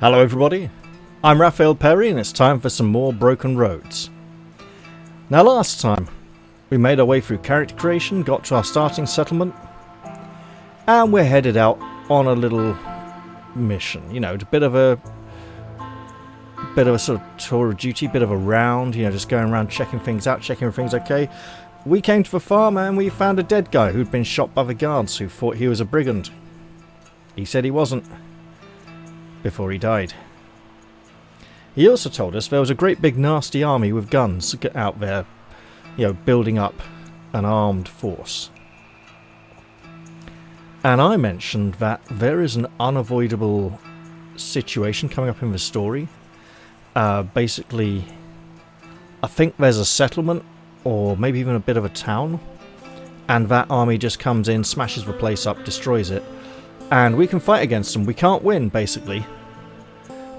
Hello everybody, I'm Raphael Perry and it's time for some more Broken Roads. Now last time, we made our way through character creation, got to our starting settlement, and we're headed out on a little mission. You know, a bit of a sort of tour of duty, bit of a round, you know, just going around checking things out, checking everything's okay. We came to the farm and we found a dead guy who'd been shot by the guards who thought he was a brigand. He said he wasn't, before he died. He also told us there was a great big nasty army with guns out there, you know, building up an armed force. And I mentioned that there is an unavoidable situation coming up in the story. Basically, I think there's a settlement, or maybe even a bit of a town, and that army just comes in, smashes the place up, destroys it, and we can fight against them. We can't win, basically,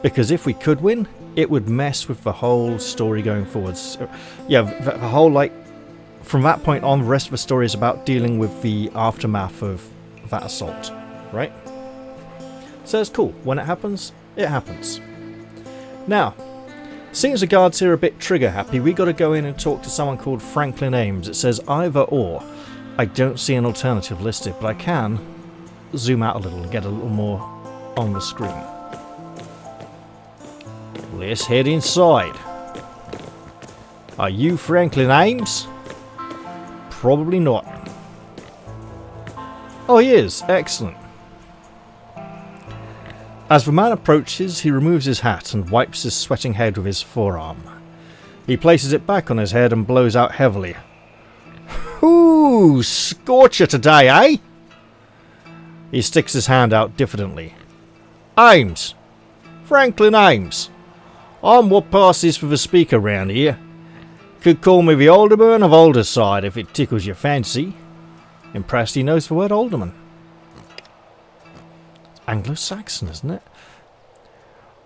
because if we could win, it would mess with the whole story going forwards. Yeah, the whole, like, from that point on, the rest of the story is about dealing with the aftermath of that assault, right? So it's cool. When it happens, it happens. Now, seeing as the guards here are a bit trigger happy, we got to go in and talk to someone called Franklin Ames. It says either or. I don't see an alternative listed, but I can zoom out a little and get a little more on the screen. Let's head inside. Are you Franklin Ames? Probably not. Oh, he is. Excellent. As the man approaches, he removes his hat and wipes his sweating head with his forearm. He places it back on his head and blows out heavily. Ooh, scorcher today, eh? He sticks his hand out diffidently. Ames. Franklin Ames. I'm what passes for the speaker round here. Could call me the alderman of Alderside if it tickles your fancy. Impressed he knows the word alderman. It's Anglo-Saxon, isn't it?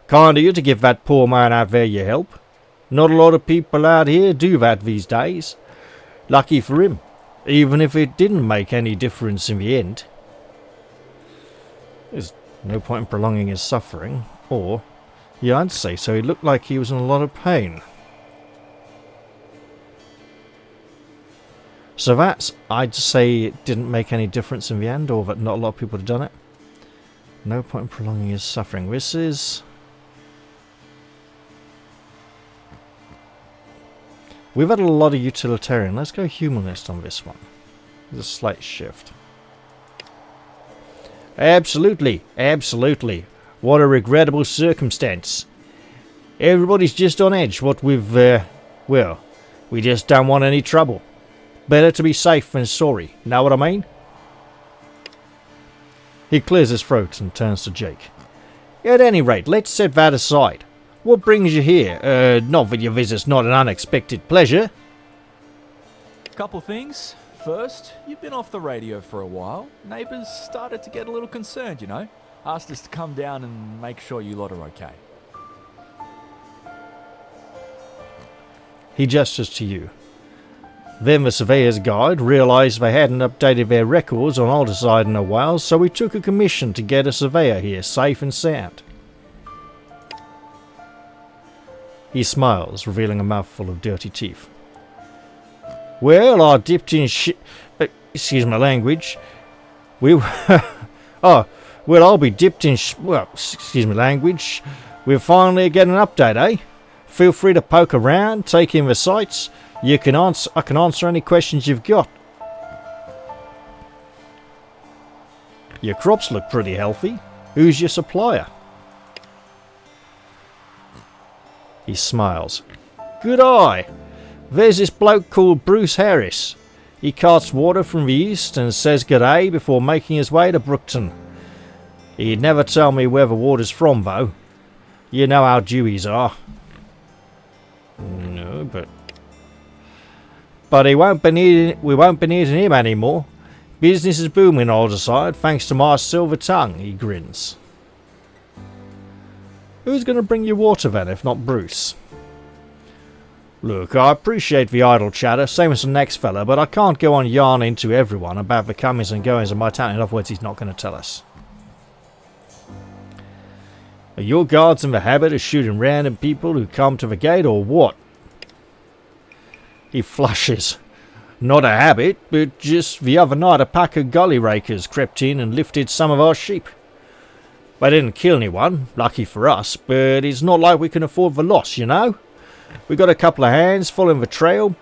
Kind of you to give that poor man out there your help. Not a lot of people out here do that these days. Lucky for him, even if it didn't make any difference in the end. There's no point in prolonging his suffering, or, yeah, I'd say so, he looked like he was in a lot of pain. So that's, I'd say it didn't make any difference in the end, or that not a lot of people had done it. No point in prolonging his suffering. This is... We've had a lot of utilitarian. Let's go humanist on this one. There's a slight shift. Absolutely, absolutely. What a regrettable circumstance. Everybody's just on edge, what with, well, we just don't want any trouble. Better to be safe than sorry, know what I mean? He clears his throat and turns to Jake. At any rate, let's set that aside. What brings you here? Not that your visit's not an unexpected pleasure. Couple things. First, you've been off the radio for a while. Neighbours started to get a little concerned, you know. Asked us to come down and make sure you lot are okay. He gestures to you. Then the surveyor's guide realised they hadn't updated their records on Alderside in a while, so we took a commission to get a surveyor here, safe and sound. He smiles, revealing a mouthful of dirty teeth. Well, I dipped in excuse my language. Oh, well, I'll be dipped in well, excuse my language. We're finally getting an update, eh? Feel free to poke around, take in the sights. I can answer any questions you've got. Your crops look pretty healthy. Who's your supplier? He smiles. Good eye. There's this bloke called Bruce Harris. He carts water from the east and says g'day before making his way to Brookton. He'd never tell me where the water's from, though. You know how Deweys are. No, but we won't be needing him anymore. Business is booming Alderside, thanks to my silver tongue, he grins. Who's going to bring you water then, if not Bruce? Look, I appreciate the idle chatter, same as the next fella, but I can't go on yarning to everyone about the comings and goings of my town. In other words, he's not going to tell us. Are your guards in the habit of shooting random people who come to the gate, or what? He flushes. Not a habit, but just the other night a pack of gully rakers crept in and lifted some of our sheep. They didn't kill anyone, lucky for us, but it's not like we can afford the loss, you know? We got a couple of hands following the trail.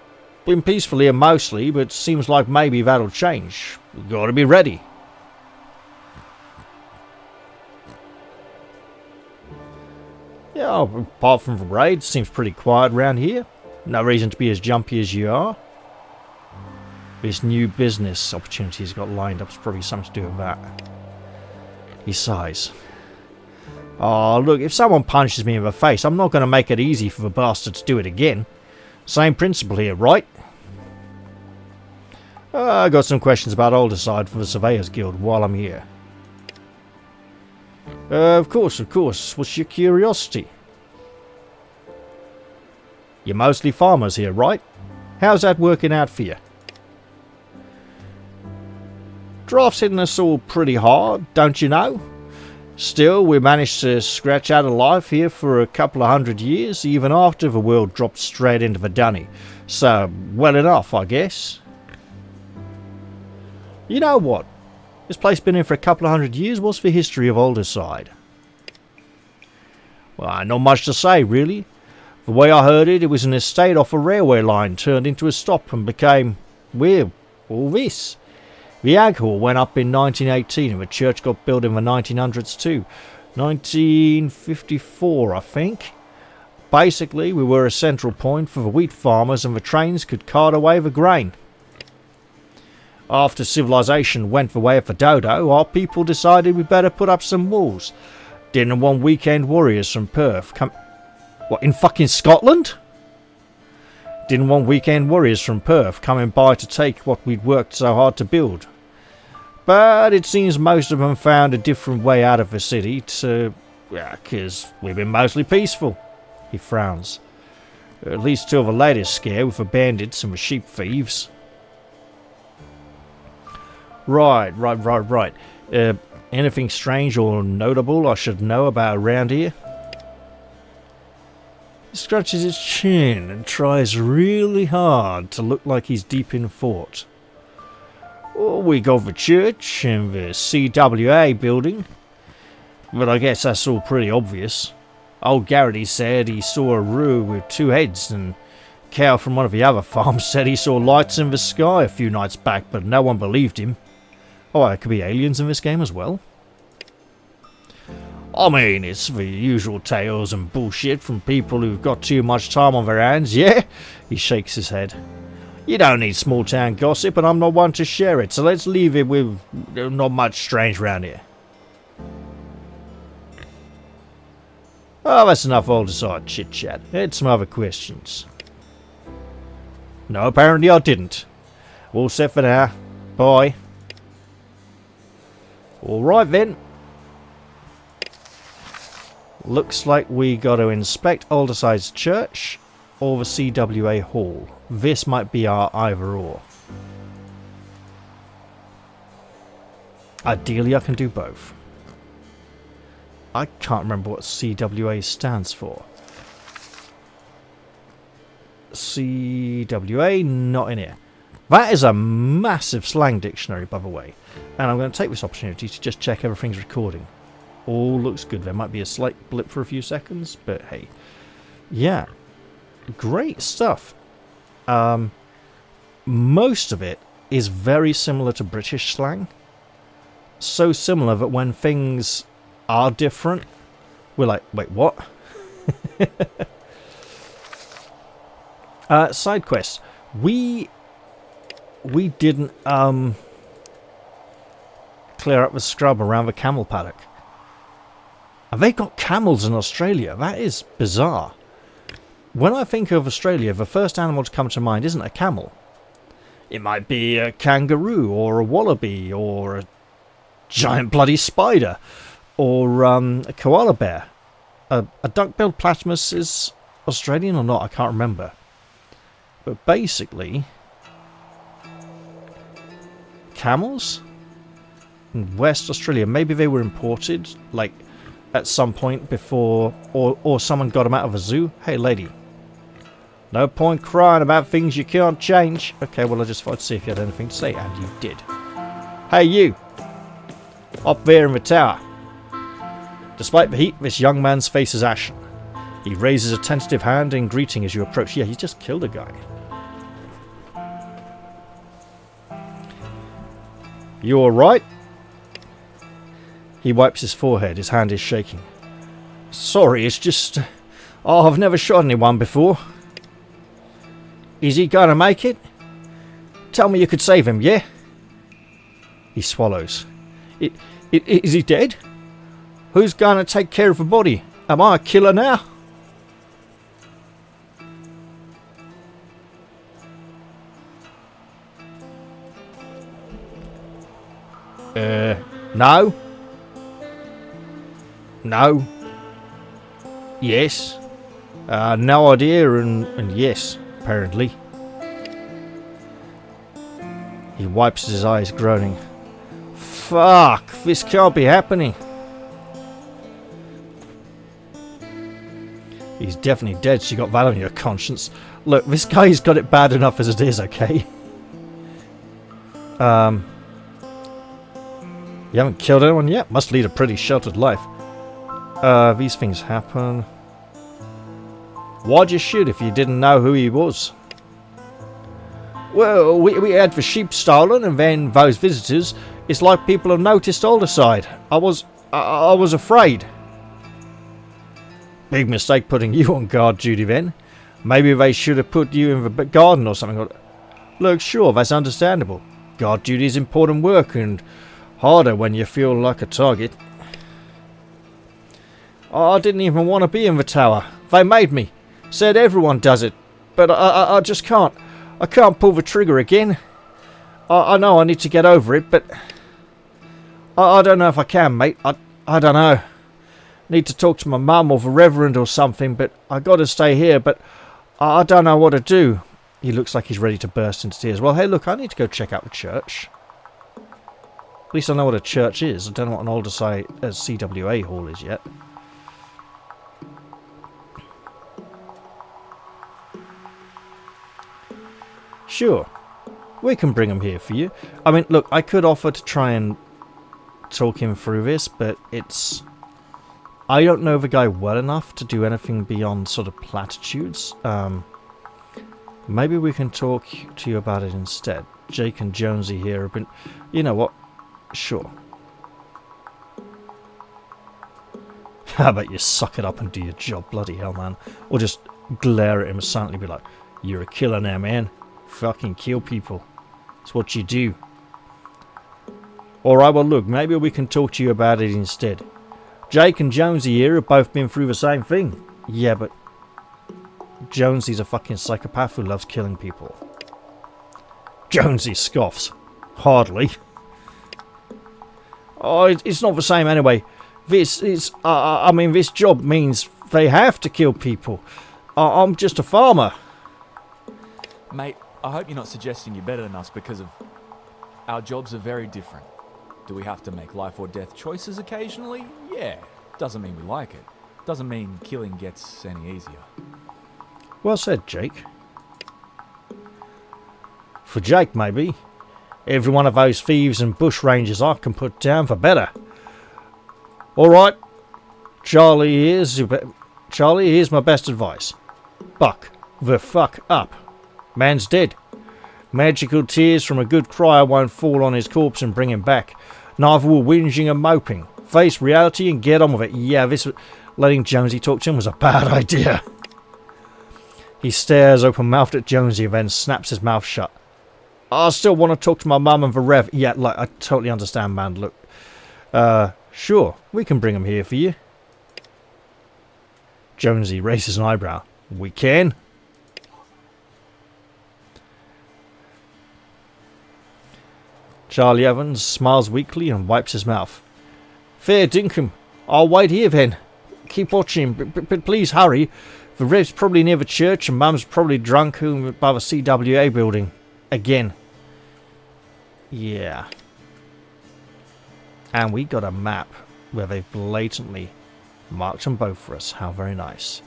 Been peaceful here mostly, but seems like maybe that'll change. We gotta be ready. Yeah, apart from the raid, seems pretty quiet around here. No reason to be as jumpy as you are. This new business opportunity he's got lined up is probably something to do with that. He sighs. Oh, look, if someone punches me in the face, I'm not going to make it easy for the bastard to do it again. Same principle here, right? I got some questions about Alderside for the Surveyors Guild while I'm here. Of course. What's your curiosity? You're mostly farmers here, right? How's that working out for you? Draft's hitting us all pretty hard, don't you know? Still, we managed to scratch out of life here for a couple of 100 years, even after the world dropped straight into the dunny. So, well enough, I guess. You know what? This place been here for a couple of 100 years. What's the history of Alderside? Well, not much to say, really. The way I heard it, it was an estate off a railway line turned into a stop and became, well, all this. The Ag Hall went up in 1918 and the church got built in the 1900s too. 1954, I think. Basically, we were a central point for the wheat farmers and the trains could cart away the grain. After civilization went the way of the dodo, our people decided we better put up some walls. Didn't want weekend warriors from Perth come... What, in fucking Scotland? Didn't want weekend warriors from Perth coming by to take what we'd worked so hard to build. But it seems most of them found a different way out of the city to... yeah, 'cause we've been mostly peaceful. He frowns. At least till the latest scare with the bandits and the sheep thieves. Right. Anything strange or notable I should know about around here? He scratches his chin and tries really hard to look like he's deep in thought. Well, we got the church and the CWA building, but I guess that's all pretty obvious. Old Garrity said he saw a roo with two heads, and Cal from one of the other farms said he saw lights in the sky a few nights back, but no one believed him. Oh, there could be aliens in this game as well. I mean, it's the usual tales and bullshit from people who've got too much time on their hands, yeah? He shakes his head. You don't need small town gossip, and I'm not one to share it, so let's leave it with not much strange around here. Oh, that's enough Alderside chit-chat. Had some other questions. No, apparently I didn't. All set for now. Bye. Alright then. Looks like we got to inspect Alderside's church or the CWA hall. This might be our either or. Ideally I can do both. I can't remember what CWA stands for. CWA, not in here. That is a massive slang dictionary, by the way. And I'm going to take this opportunity to just check everything's recording. All looks good. There might be a slight blip for a few seconds, but hey. Yeah. Great stuff. Most of it is very similar to British slang. So similar that when things are different, we're like, wait, what? Side quest. We didn't clear up the scrub around the camel paddock. Have they got camels in Australia? That is bizarre. When I think of Australia, the first animal to come to mind isn't a camel. It might be a kangaroo, or a wallaby, or a giant bloody spider, or a koala bear. A duck-billed platypus is Australian or not? I can't remember. But basically, camels in West Australia, maybe they were imported, like at some point before, or someone got him out of a zoo. Hey, lady. No point crying about things you can't change. Okay, well, I just thought to see if you had anything to say, and you did. Hey, you. Up there in the tower. Despite the heat, this young man's face is ashen. He raises a tentative hand in greeting as you approach. Yeah, he just killed a guy. You alright? He wipes his forehead. His hand is shaking. Sorry, it's just... Oh, I've never shot anyone before. Is he gonna make it? Tell me you could save him, yeah? He swallows. Is he dead? Who's gonna take care of the body? Am I a killer now? No. No. Yes. No idea and yes, apparently. He wipes his eyes, groaning. Fuck, this can't be happening. He's definitely dead, so you got that on your conscience. Look, this guy's got it bad enough as it is, okay? You haven't killed anyone yet? Must lead a pretty sheltered life. These things happen. Why'd you shoot if you didn't know who he was? Well, we had the sheep stolen, and then those visitors. It's like people have noticed all the side. I was afraid. Big mistake putting you on guard duty then. Maybe they should have put you in the garden or something. Look, sure, that's understandable. Guard duty is important work and harder when you feel like a target. I didn't even want to be in the tower. They made me. Said everyone does it. But I just can't. I can't pull the trigger again. I know I need to get over it, but... I don't know if I can, mate. I don't know. Need to talk to my mum or the reverend or something, but I gotta stay here, but I don't know what to do. He looks like he's ready to burst into tears. Well, hey, look, I need to go check out the church. At least I know what a church is. I don't know what an older CWA hall is yet. Sure. We can bring him here for you. I mean, look, I could offer to try and talk him through this, but it's... I don't know the guy well enough to do anything beyond sort of platitudes. Maybe we can talk to you about it instead. Jake and Jonesy here have been... You know what? Sure. How about you suck it up and do your job, bloody hell, man. Or just glare at him and silently be like, you're a killer now, man. Fucking kill people. It's what you do. Alright, well look, maybe we can talk to you about it instead. Jake and Jonesy here have both been through the same thing. Yeah, but Jonesy's a fucking psychopath who loves killing people. Jonesy scoffs. Hardly. Oh, it's not the same anyway. This is, I mean, this job means they have to kill people. I'm just a farmer. Mate, I hope you're not suggesting you're better than us because of... Our jobs are very different. Do we have to make life or death choices occasionally? Yeah. Doesn't mean we like it. Doesn't mean killing gets any easier. Well said, Jake. For Jake, maybe. Every one of those thieves and bushrangers I can put down for better. Alright. Charlie, here's my best advice. Buck the fuck up. Man's dead. Magical tears from a good crier won't fall on his corpse and bring him back. Neither will whinging and moping. Face reality and get on with it. Yeah, letting Jonesy talk to him was a bad idea. He stares open-mouthed at Jonesy and then snaps his mouth shut. I still want to talk to my mum and the Rev. Yeah, like, I totally understand, man. Look. Sure. We can bring him here for you. Jonesy raises an eyebrow. We can? Charlie Evans smiles weakly and wipes his mouth. Fair dinkum. I'll wait here then. Keep watching, but please hurry. The Rev's probably near the church and Mum's probably drunk by the CWA building. Again. Yeah. And we got a map where they've blatantly Marked them both for us. How very nice.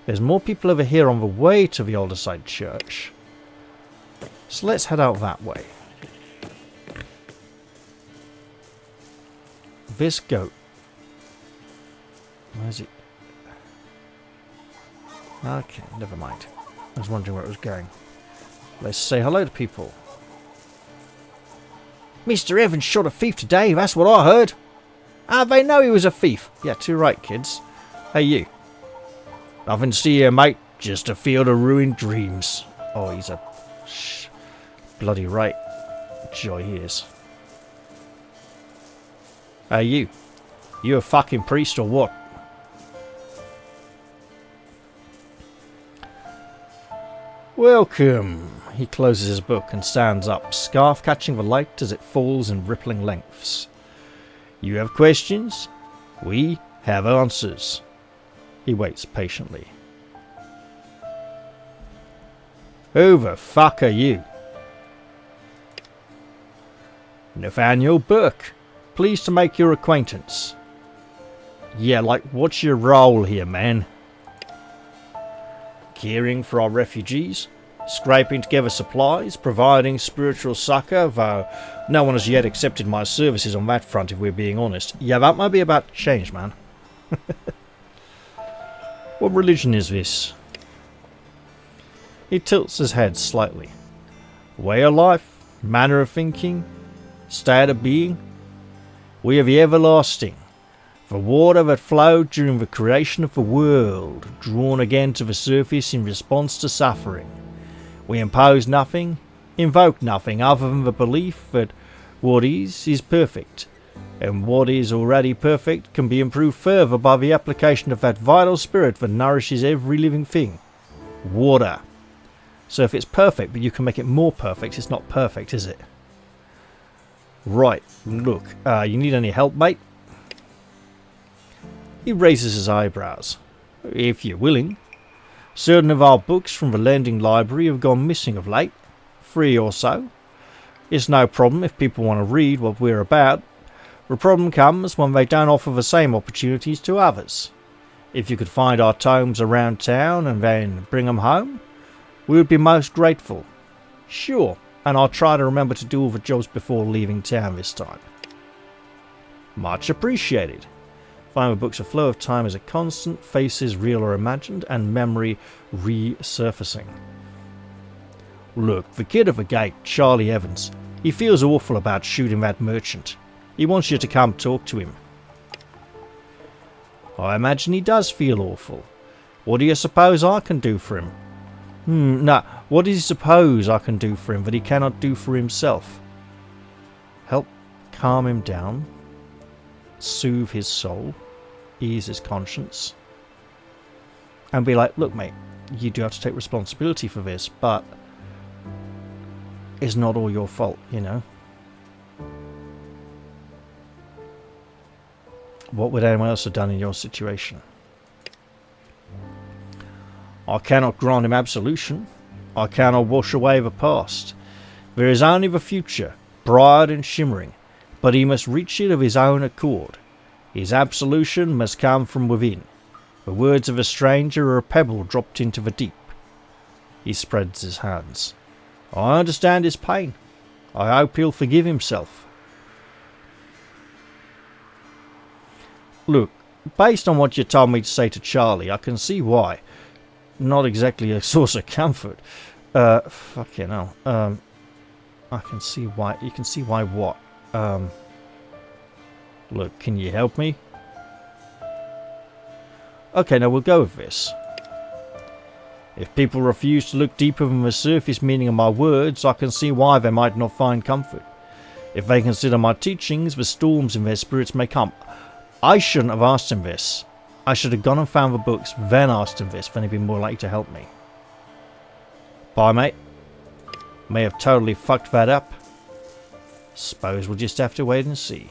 There's more people over here on the way to the Alderside Church. So let's head out that way. This goat. Where is it? Okay, never mind. I was wondering where it was going. Let's say hello to people. Mr. Evans shot a thief today, that's what I heard. How they know he was a thief? Yeah, too right, kids. Hey, you. Nothing to see here, mate. Just a field of ruined dreams. Oh, he's a... bloody right. Joy he is. Hey, you. You a fucking priest or what? Welcome. He closes his book and stands up, scarf catching the light as it falls in rippling lengths. You have questions? We have answers. He waits patiently. Who the fuck are you? Nathaniel Burke. Pleased to make your acquaintance. Yeah, like, what's your role here, man? Caring for our refugees, scraping together supplies, providing spiritual succour, though no one has yet accepted my services on that front if we're being honest. Yeah, that might be about to change, man. What religion is this? He tilts his head slightly. Way of life, manner of thinking, state of being. We are the everlasting, the water that flowed during the creation of the world, drawn again to the surface in response to suffering. We impose nothing, invoke nothing other than the belief that what is perfect, and what is already perfect can be improved further by the application of that vital spirit that nourishes every living thing. Water. So if it's perfect but you can make it more perfect, it's not perfect, is it? Right, look, you need any help, mate? He raises his eyebrows. If you're willing. Certain of our books from the lending library have gone missing of late. 3 or so. It's no problem if people want to read what we're about. The problem comes when they don't offer the same opportunities to others. If you could find our tomes around town and then bring them home, we would be most grateful. Sure, and I'll try to remember to do all the jobs before leaving town this time. Much appreciated. Find the books a flow of time as a constant, faces real or imagined, and memory resurfacing. Look, the kid at the gate, Charlie Evans, he feels awful about shooting that merchant. He wants you to come talk to him. I imagine he does feel awful. What do you suppose I can do for him? No, what does he suppose I can do for him that he cannot do for himself? Help calm him down, soothe his soul, ease his conscience, and be like, look mate, you do have to take responsibility for this, but it's not all your fault, you know. What would anyone else have done in your situation? I cannot grant him absolution. I cannot wash away the past. There is only the future, bright and shimmering, but he must reach it of his own accord. His absolution must come from within. The words of a stranger are a pebble dropped into the deep. He spreads his hands. I understand his pain. I hope he'll forgive himself. Look, based on what you told me to say to Charlie, I can see why. Not exactly a source of comfort. Fucking hell. I can see why. You can see why what? Look, can you help me? Okay, now we'll go with this. If people refuse to look deeper than the surface meaning of my words, I can see why they might not find comfort. If they consider my teachings, the storms in their spirits may come. I shouldn't have asked him this. I should have gone and found the books, then asked him this, then he'd be more likely to help me. Bye, mate. May have totally fucked that up. Suppose we'll just have to wait and see.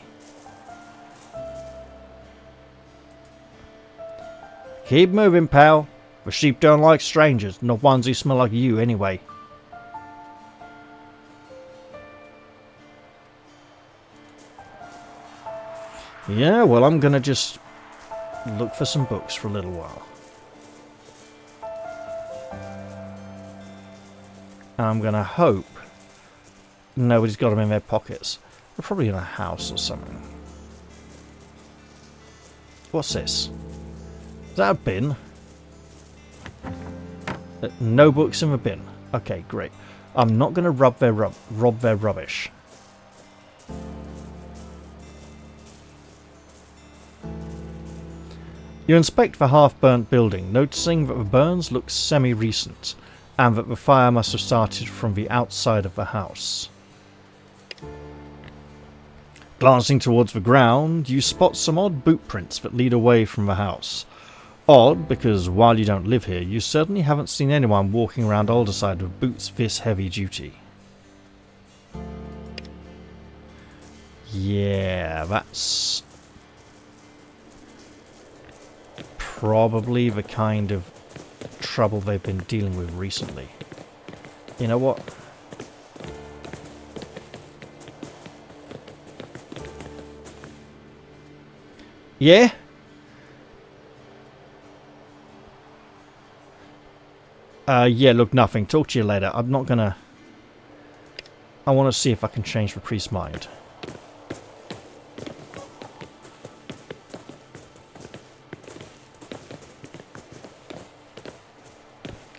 Keep moving, pal. The sheep don't like strangers, not ones who smell like you anyway. Yeah, well, I'm gonna just look for some books for a little while. And I'm going to hope nobody's got them in their pockets. They're probably in a house or something. What's this? Is that a bin? No books in the bin. Okay, great. I'm not going to rob their rubbish. You inspect the half-burnt building, noticing that the burns look semi-recent, and that the fire must have started from the outside of the house. Glancing towards the ground, you spot some odd boot prints that lead away from the house. Odd, because while you don't live here, you certainly haven't seen anyone walking around Alderside with boots this heavy duty. Yeah, that's probably the kind of trouble they've been dealing with recently. You know what? Yeah? Yeah, look, nothing. Talk to you later. I'm not gonna... I want to see if I can change the priest's mind.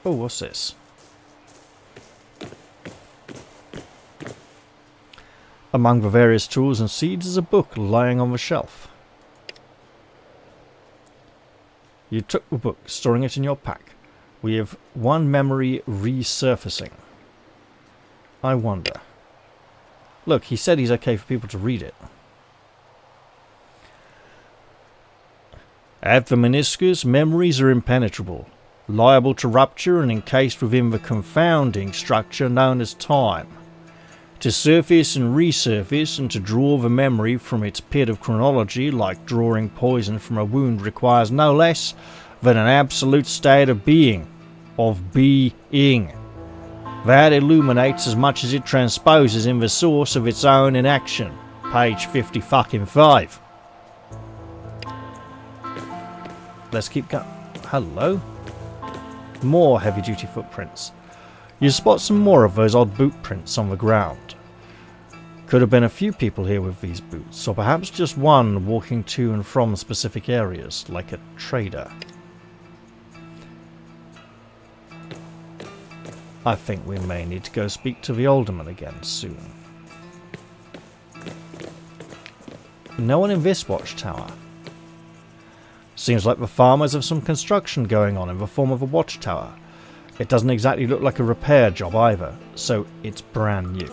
Oh, what's this? Among the various tools and seeds is a book lying on the shelf. You took the book, storing it in your pack. We have one memory resurfacing. I wonder. Look, he said he's okay for people to read it. At the meniscus, memories are impenetrable, liable to rupture and encased within the confounding structure known as time. To surface and resurface and to draw the memory from its pit of chronology like drawing poison from a wound requires no less than an absolute state of being. That illuminates as much as it transposes in the source of its own inaction. Page 50-5. Let's keep going. Hello? More heavy-duty footprints. You spot some more of those odd boot prints on the ground. Could have been a few people here with these boots, or perhaps just one walking to and from specific areas, like a trader. I think we may need to go speak to the alderman again soon. No one in this watchtower. Seems like the farmers have some construction going on in the form of a watchtower. It doesn't exactly look like a repair job either, so it's brand new.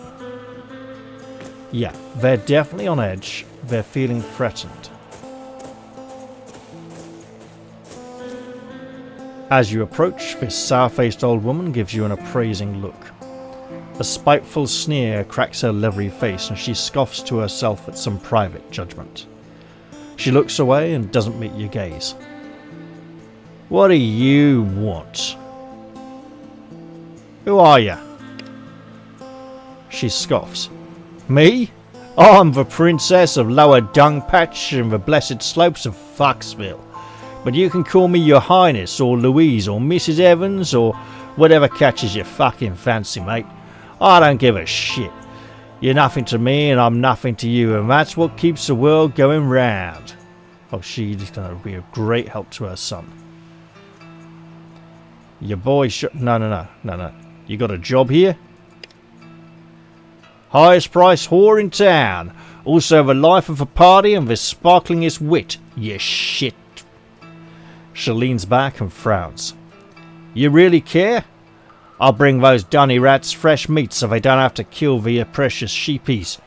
Yeah, they're definitely on edge. They're feeling threatened. As you approach, this sour-faced old woman gives you an appraising look. A spiteful sneer cracks her leathery face and she scoffs to herself at some private judgment. She looks away and doesn't meet your gaze. What do you want? Who are you? She scoffs. Me? I'm the Princess of Lower Dungpatch and the Blessed Slopes of Foxville. But you can call me Your Highness, or Louise, or Mrs. Evans, or whatever catches your fucking fancy, mate. I don't give a shit. You're nothing to me, and I'm nothing to you, and that's what keeps the world going round. Oh, she's going to be a great help to her son. Your boy No. You got a job here? Highest price whore in town. Also the life of a party and the sparklingest wit. You shit. She leans back and frowns. You really care? I'll bring those dunny rats fresh meat so they don't have to kill the precious sheepies.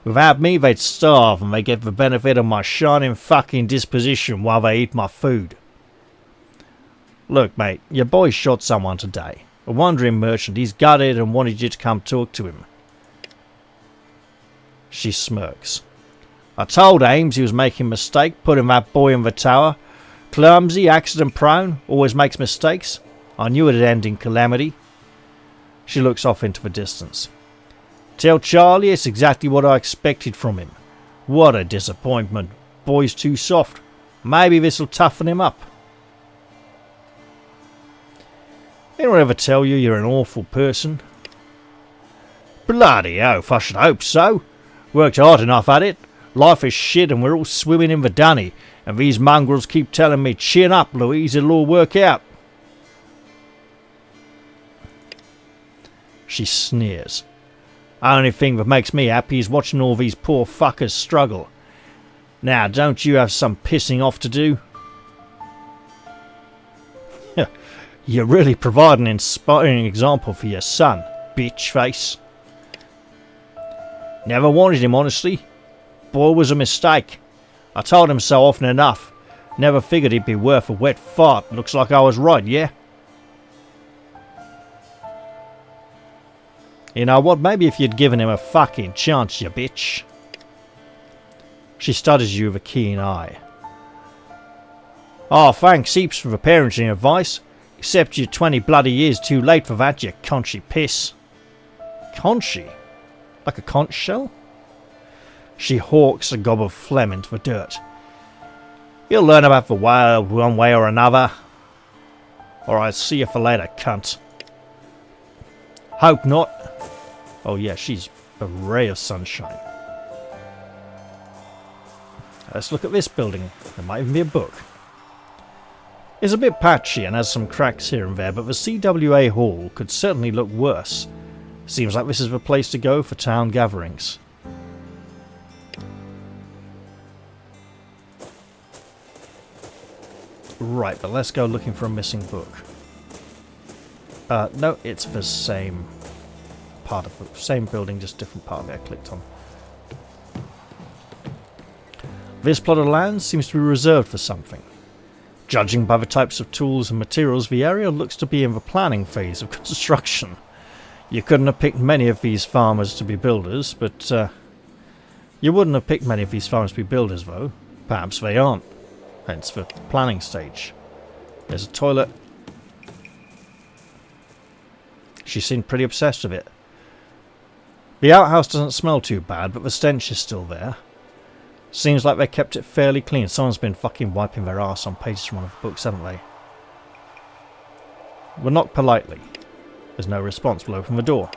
Without me they'd starve and they get the benefit of my shining fucking disposition while they eat my food. Look mate, your boy shot someone today. A wandering merchant. He's gutted and wanted you to come talk to him. She smirks. I told Ames he was making a mistake putting that boy in the tower. Clumsy, accident prone, always makes mistakes. I knew it'd end in calamity. She looks off into the distance. Tell Charlie it's exactly what I expected from him. What a disappointment. Boy's too soft. Maybe this'll toughen him up. Anyone ever tell you you're an awful person? Bloody oath, I should hope so. Worked hard enough at it. Life is shit and we're all swimming in the dunny. And these mongrels keep telling me, chin up, Louise, it'll all work out. She sneers. Only thing that makes me happy is watching all these poor fuckers struggle. Now, don't you have some pissing off to do? You're really providing an inspiring example for your son, bitch face. Never wanted him, honestly. Boy was a mistake. I told him so often enough. Never figured he'd be worth a wet fart. Looks like I was right, yeah? You know what? Maybe if you'd given him a fucking chance, you bitch. She studies you with a keen eye. Oh, thanks heaps for the parenting advice. Except you're 20 bloody years too late for that, you conchy piss. Conchy? Like a conch shell? She hawks a gob of phlegm into the dirt. You'll learn about the world one way or another. Alright, see you for later, cunt. Hope not. Oh yeah, she's a ray of sunshine. Let's look at this building. There might even be a book. It's a bit patchy and has some cracks here and there, but the CWA Hall could certainly look worse. Seems like this is the place to go for town gatherings. Right, but let's go looking for a missing book. No, it's the same part of the same building, just different part of it I clicked on. This plot of land seems to be reserved for something. Judging by the types of tools and materials, the area looks to be in the planning phase of construction. You couldn't have picked many of these farmers to be builders, but you wouldn't have picked many of these farmers to be builders, though. Perhaps they aren't. Hence the planning stage. There's a toilet. She seemed pretty obsessed with it. The outhouse doesn't smell too bad, but the stench is still there. Seems like they kept it fairly clean. Someone's been fucking wiping their ass on pages from one of the books, haven't they? We'll knock politely. There's no response. We'll open the door.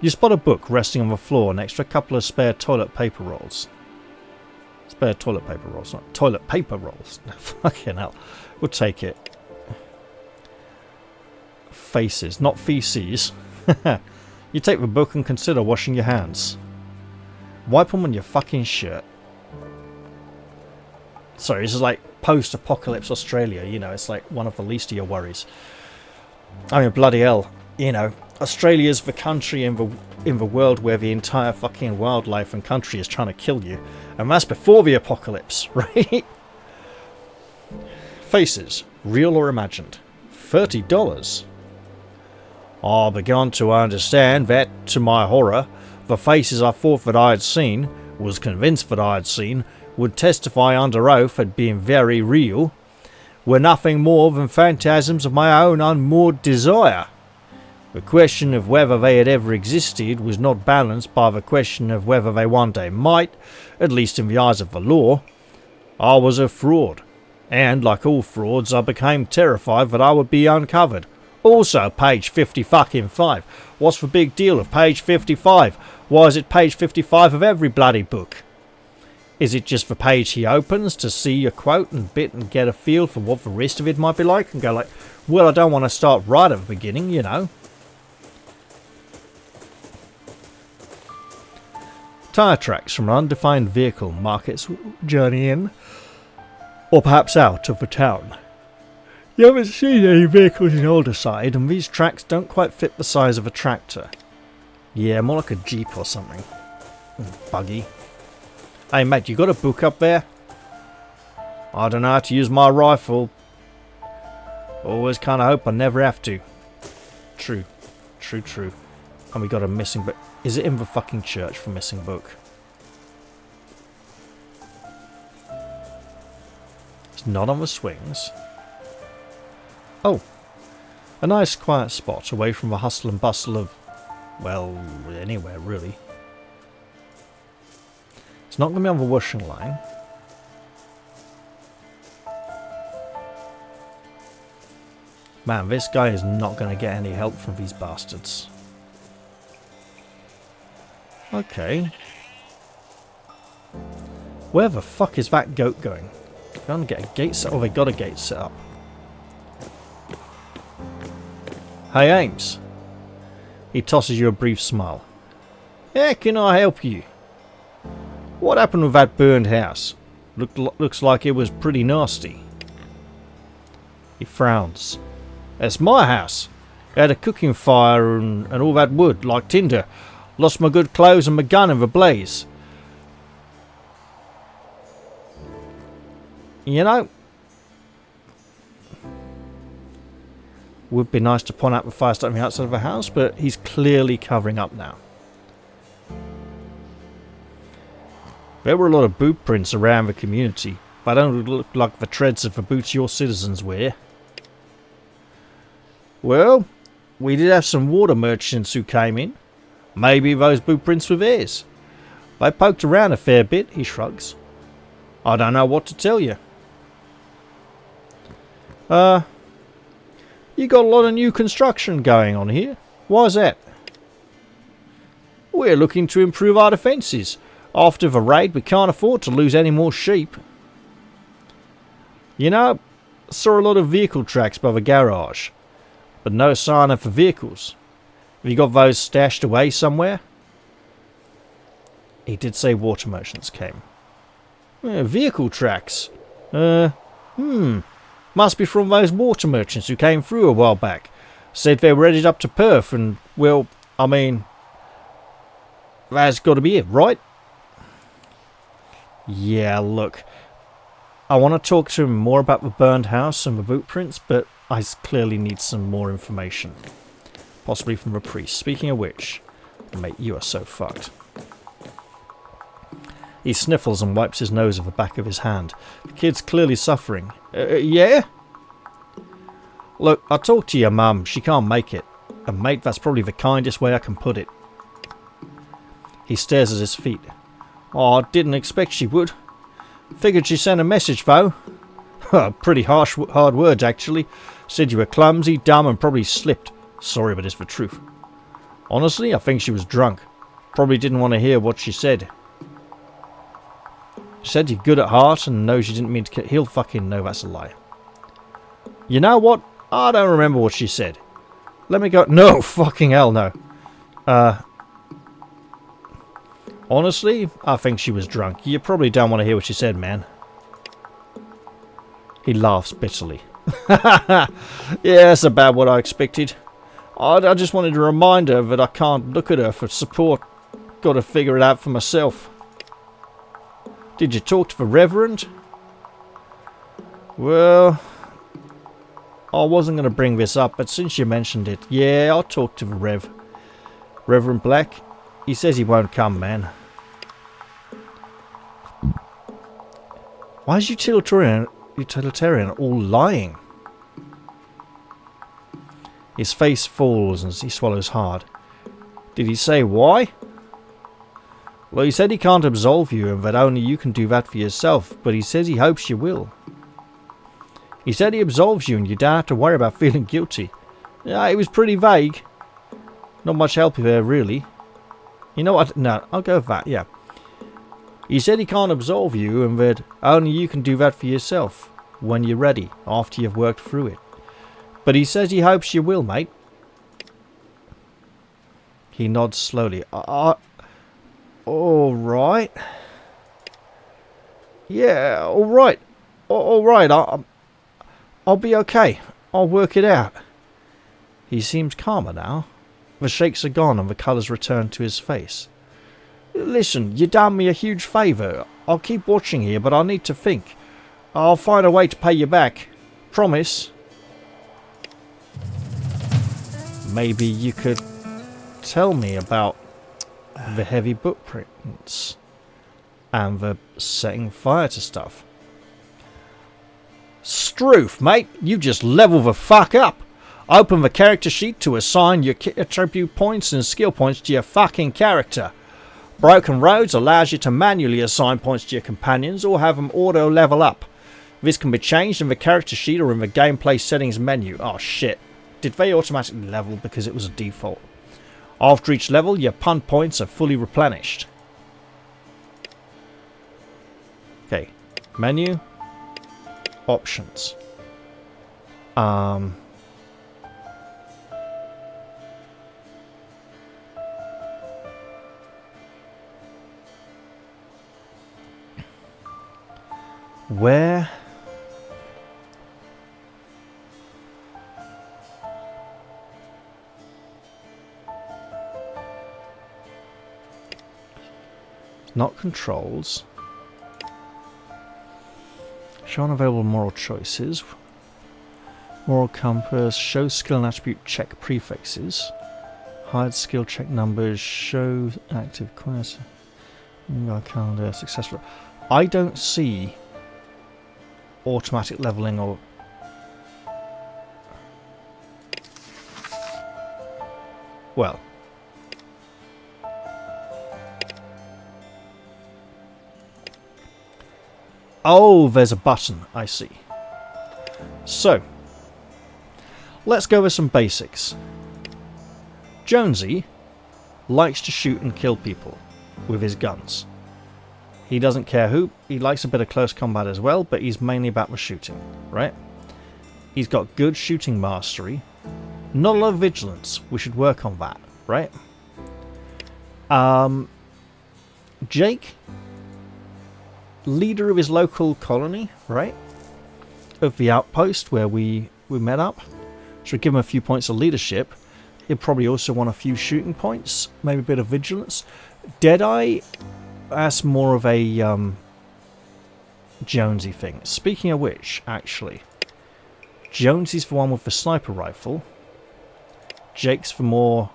You spot a book resting on the floor next to a couple of spare toilet paper rolls. Spare toilet paper rolls, not toilet paper rolls. Fucking hell. We'll take it. Faces, not feces. You take the book and consider washing your hands. Wipe them on your fucking shirt. Sorry, this is like post-apocalypse Australia, you know, it's like one of the least of your worries. I mean, bloody hell, you know, Australia's the country in the world where the entire fucking wildlife and country is trying to kill you. And that's before the apocalypse, right? Faces, real or imagined. $30. I began to understand that, to my horror, the faces I thought that I had seen, was convinced that I had seen, would testify under oath at being very real, were nothing more than phantasms of my own unmoored desire. The question of whether they had ever existed was not balanced by the question of whether they one day might, at least in the eyes of the law. I was a fraud, and like all frauds I became terrified that I would be uncovered. Also, page 50 What's the big deal of page 55? Why is it page 55 of every bloody book? Is it just the page he opens to see a quote and bit and get a feel for what the rest of it might be like? And go like, well, I don't want to start right at the beginning, you know. Tyre tracks from an undefined vehicle mark its journey in, or perhaps out of the town. You haven't seen any vehicles in Alderside, and these tracks don't quite fit the size of a tractor. Yeah, more like a jeep or something. Buggy. Hey mate, you got a book up there? I don't know how to use my rifle. Always kind of hope I never have to. True. True, true. And we got a missing book. Is it in the fucking church for missing book? It's not on the swings. Oh. A nice quiet spot away from the hustle and bustle of, well, anywhere really. It's not going to be on the washing line. Man, this guy is not going to get any help from these bastards. Okay. Where the fuck is that goat going? Gonna get a gate set. Oh, they got a gate set up. Hey, Ames. He tosses you a brief smile. How can I help you? What happened with that burned house? Looks like it was pretty nasty. He frowns. It's my house. I had a cooking fire and all that wood, like tinder. Lost my good clothes and my gun in the blaze. You know, would be nice to point out the fire starting outside of the house, but he's clearly covering up now. There were a lot of boot prints around the community, but they don't look like the treads of the boots your citizens wear. Well, we did have some water merchants who came in. Maybe those boot prints were theirs. They poked around a fair bit, he shrugs. I don't know what to tell you. You got a lot of new construction going on here. Why's that? We're looking to improve our defences. After the raid, we can't afford to lose any more sheep. You know, saw a lot of vehicle tracks by the garage, but no sign of the vehicles. Have you got those stashed away somewhere? He did say water merchants came. Vehicle tracks. Must be from those water merchants who came through a while back. Said they were headed up to Perth and, well, I mean, that's got to be it, right? Yeah, look. I want to talk to him more about the burned house and the boot prints, but I clearly need some more information. Possibly from a priest. Speaking of which, mate, you are so fucked. He sniffles and wipes his nose with the back of his hand. The kid's clearly suffering. Yeah? Look, I talked to your mum. She can't make it. And mate, that's probably the kindest way I can put it. He stares at his feet. Oh, I didn't expect she would. Figured she sent a message, though. Pretty hard words, actually. Said you were clumsy, dumb, and probably slipped. Sorry, but it's the truth. Honestly, I think she was drunk. Probably didn't want to hear what she said. She said you're good at heart and knows you didn't mean to. He'll fucking know that's a lie. You know what? I don't remember what she said. Let me go. No, fucking hell, no. Honestly, I think she was drunk. You probably don't want to hear what she said, man. He laughs bitterly. Yeah, that's about what I expected. I just wanted to remind her that I can't look at her for support. Got to figure it out for myself. Did you talk to the Reverend? Well, I wasn't going to bring this up, but since you mentioned it, yeah, I'll talk to the Reverend Black. He says he won't come, man. Why is utilitarian all lying? His face falls as he swallows hard. Did he say why? Well, he said he can't absolve you and that only you can do that for yourself, but he says he hopes you will. He said he absolves you and you don't have to worry about feeling guilty. Yeah, it was pretty vague. Not much help there, really. You know what? No, I'll go with that, yeah. He said he can't absolve you and that only you can do that for yourself when you're ready, after you've worked through it. But he says he hopes you will, mate. He nods slowly. Alright. Yeah, alright. Alright, I'll be okay. I'll work it out. He seems calmer now. The shakes are gone and the colours return to his face. Listen, you done me a huge favour. I'll keep watching here, but I need to think. I'll find a way to pay you back. Promise. Maybe you could tell me about the heavy footprints and the setting fire to stuff. Stroof, mate, you just level the fuck up. Open the character sheet to assign your attribute points and skill points to your fucking character. Broken Roads allows you to manually assign points to your companions or have them auto level up. This can be changed in the character sheet or in the gameplay settings menu. Oh shit. Did they automatically level because it was a default? After each level, your pun points are fully replenished. Okay. Menu. Options. Where? Not controls. Show unavailable moral choices. Moral compass. Show skill and attribute check prefixes. Hide skill check numbers. Show active quest. Calendar successful. I don't see automatic leveling or well. Oh, there's a button, I see. So, let's go with some basics. Jonesy likes to shoot and kill people with his guns. He doesn't care who. He likes a bit of close combat as well, but he's mainly about the shooting, right? He's got good shooting mastery. Not a lot of vigilance. We should work on that, right? Jake, leader of his local colony, right? Of the outpost where we met up. Should give him a few points of leadership. He'll probably also want a few shooting points, maybe a bit of vigilance. Deadeye, that's more of a Jonesy thing. Speaking of which, actually, Jonesy's the one with the sniper rifle. Jake's the more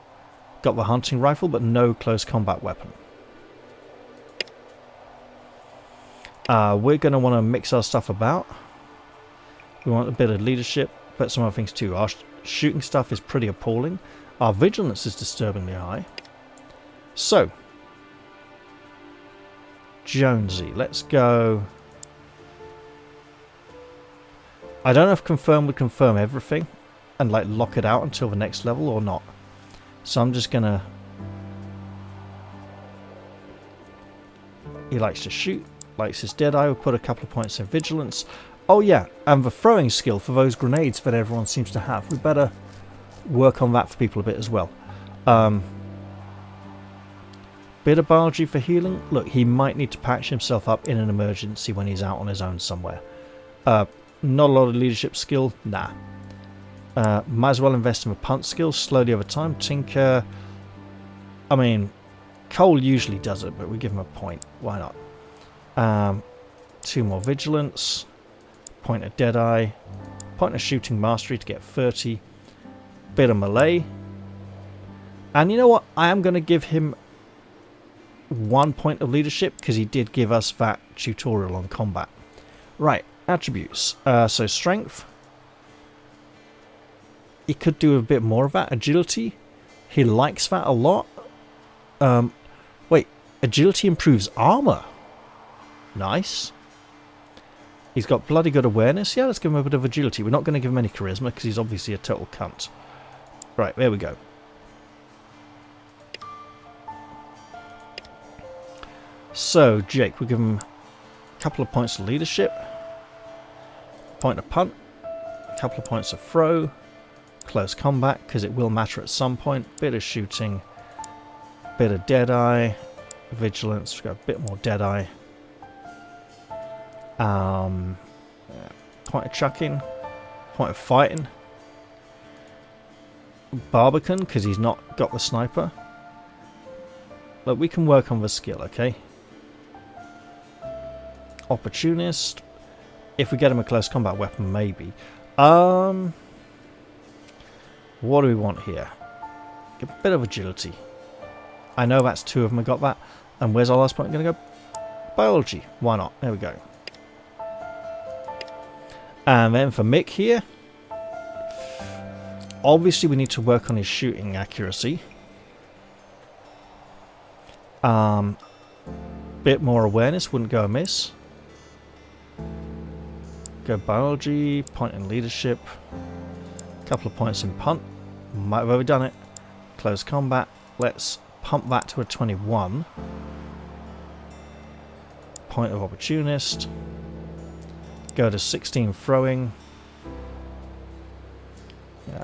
got the hunting rifle, but no close combat weapon. We're going to want to mix our stuff about. We want a bit of leadership, but some other things too. Our shooting stuff is pretty appalling. Our vigilance is disturbingly high. So, Jonesy, let's go. I don't know if confirm would confirm everything and like lock it out until the next level or not. So I'm just gonna... He likes to shoot, likes his Deadeye. We'll put a couple of points in vigilance. Oh yeah, and the throwing skill for those grenades that everyone seems to have. We better work on that for people a bit as well. Bit of biology for healing. Look, he might need to patch himself up in an emergency when he's out on his own somewhere. Not a lot of leadership skill. Nah. Might as well invest in the punt skills slowly over time. Tinker. I mean, Cole usually does it, but we give him a point. Why not? 2 more vigilance. Point of Deadeye. Point of shooting mastery to get 30. Bit of melee. And you know what? I am going to give him 1 point of leadership because he did give us that tutorial on combat. Right, attributes. So strength. He could do a bit more of that. Agility. He likes that a lot. Wait, agility improves armor. Nice. He's got bloody good awareness. Yeah, let's give him a bit of agility. We're not going to give him any charisma because he's obviously a total cunt. Right, there we go. So, Jake, we'll give him a couple of points of leadership. Point of punt. A couple of points of throw. Close combat, because it will matter at some point. Bit of shooting. Bit of Deadeye. Vigilance. We've got a bit more Deadeye. Point of chucking. Point of fighting. Barbican, because he's not got the sniper. Look, we can work on the skill, okay? Opportunist. If we get him a close combat weapon, maybe. What do we want here? A bit of agility. I know that's 2 of them. I got that. And where's our last point going to go? Biology. Why not? There we go. And then for Mick here. Obviously, we need to work on his shooting accuracy. Bit more awareness wouldn't go amiss. Go biology, point in leadership, couple of points in punt. Might have overdone it. Close combat. Let's pump that to a 21. Point of opportunist. Go to 16 throwing.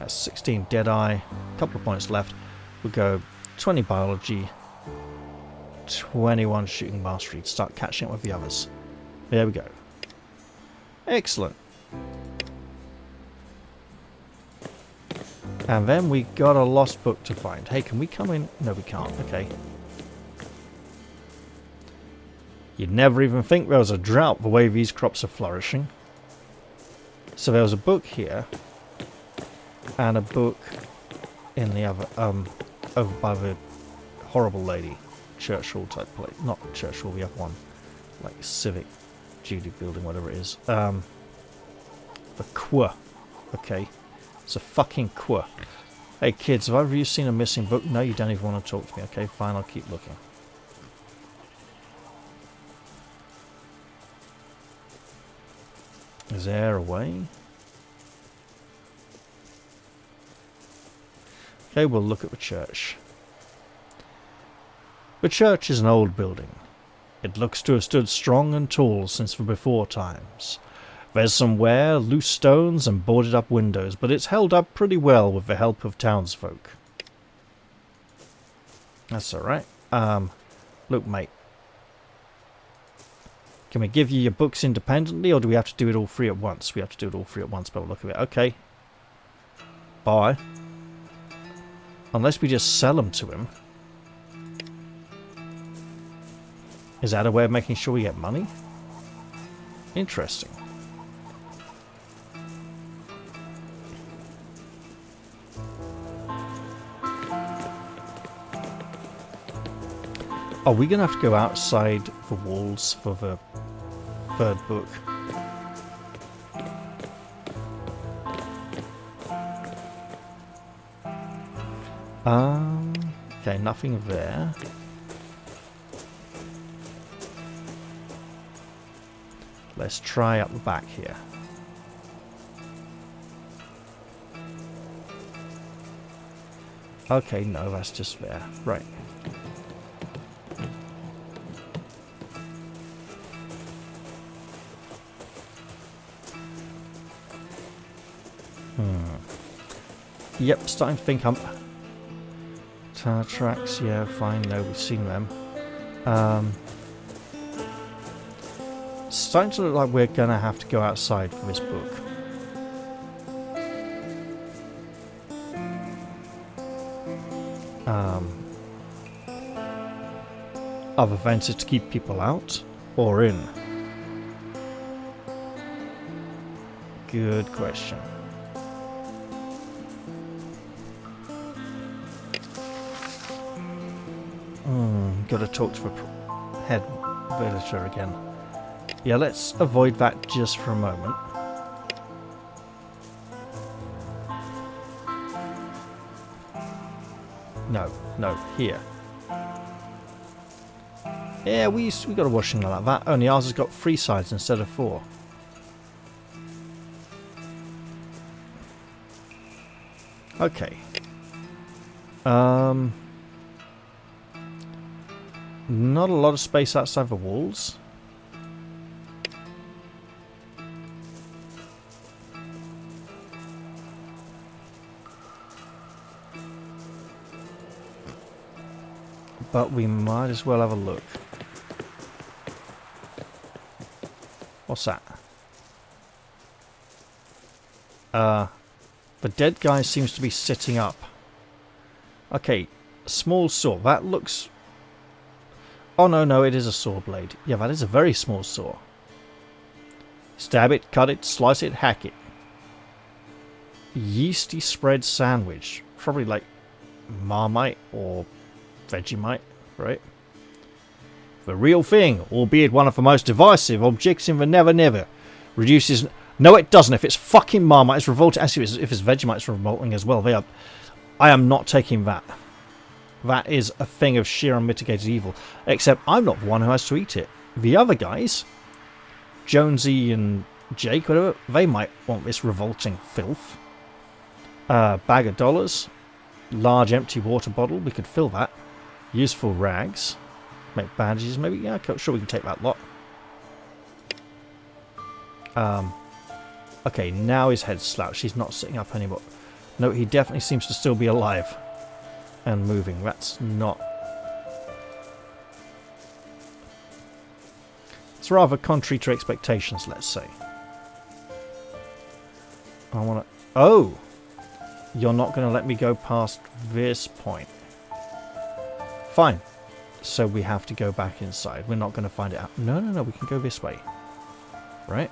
16 deadeye. Couple of points left. We'll go 20 biology. 21 shooting mastery to start catching up with the others. There we go. Excellent. And then we got a lost book to find. Hey, can we come in? No, we can't. Okay. You'd never even think there was a drought the way these crops are flourishing. So there was a book here. And a book in the other, over by the horrible lady. Church hall type place. Not church hall, the other one. Like civic duty building, whatever it is. The Qua. Okay. It's a fucking Qua. Hey kids, have either of you seen a missing book? No, you don't even want to talk to me. Okay, fine, I'll keep looking. Is there a way? Okay, we'll look at the church. The church is an old building. It looks to have stood strong and tall since the before times. There's some wear, loose stones and boarded up windows, but it's held up pretty well with the help of townsfolk. That's alright. Look mate. Can we give you your books independently, or do we have to do it all three at once? We have to do it all three at once, but look at it. Okay. Bye. Unless we just sell them to him. Is that a way of making sure we get money? Interesting. Are we going to have to go outside the walls for the third book? Okay, nothing there. Let's try up the back here. Okay, no, that's just there. Right. Yep, starting to think I'm... Tire tracks, yeah, fine, no, we've seen them. Starting to look like we're going to have to go outside for this book. Other fences to keep people out or in? Good question. Got to talk to the head villager again. Yeah, let's avoid that just for a moment. No, here. Yeah, we got a washing like that. Only ours has got 3 sides instead of 4. Okay. Not a lot of space outside the walls. But we might as well have a look. What's that? The dead guy seems to be sitting up. Okay, small saw. That looks... Oh, no, it is a saw blade. Yeah, that is a very small saw. Stab it, cut it, slice it, hack it. Yeasty spread sandwich. Probably like Marmite or Vegemite, right? The real thing, albeit one of the most divisive objects in the Never Never. Reduces... No, it doesn't. If it's fucking Marmite, it's revolting. Actually, if it's Vegemite, it's revolting as well. I am not taking that. That is a thing of sheer unmitigated evil. Except I'm not the one who has to eat it. The other guys, Jonesy and Jake, whatever, they might want this revolting filth. Bag of dollars. Large empty water bottle. We could fill that. Useful rags. Make bandages, maybe. Yeah, sure, we can take that lot. Okay, now his head's slouched. He's not sitting up anymore. No, he definitely seems to still be alive and moving. That's not... It's rather contrary to expectations, let's say. I want to... Oh! You're not going to let me go past this point. Fine. So we have to go back inside. We're not going to find it out. No, no, no. We can go this way. Right?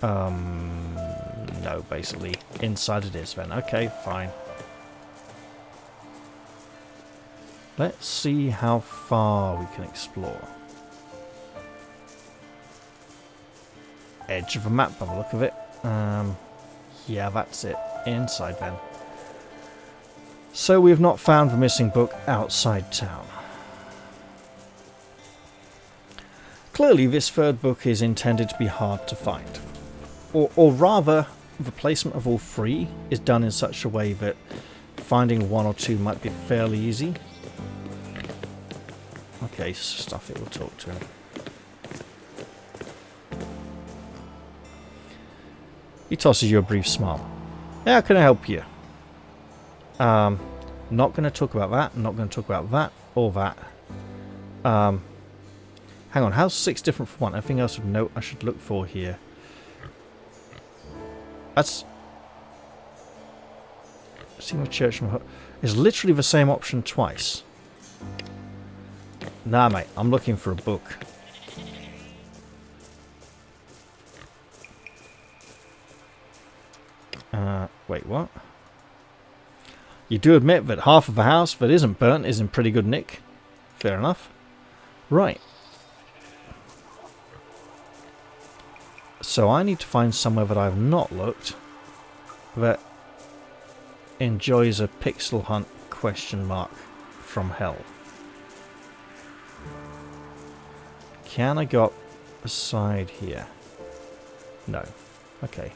No, basically. Inside it is then. Okay, fine. Let's see how far we can explore. Edge of a map by the look of it. Yeah, that's it. Inside then. So we have not found the missing book outside town. Clearly this third book is intended to be hard to find. Or rather, the placement of all three is done in such a way that finding one or two might be fairly easy. Okay, stuff it, we'll talk to him. He tosses you a brief smile. How can I help you? Not going to talk about that. Not going to talk about that or that. Hang on. How's 6 different from 1? Anything else of note I should look for here? That's... Seymour Church is literally the same option twice. Nah, mate. I'm looking for a book. Wait, what? You do admit that half of the house that isn't burnt is in pretty good nick. Fair enough. Right. So I need to find somewhere that I've not looked that enjoys a pixel hunt question mark from hell. Can I go up the side here? No. Okay.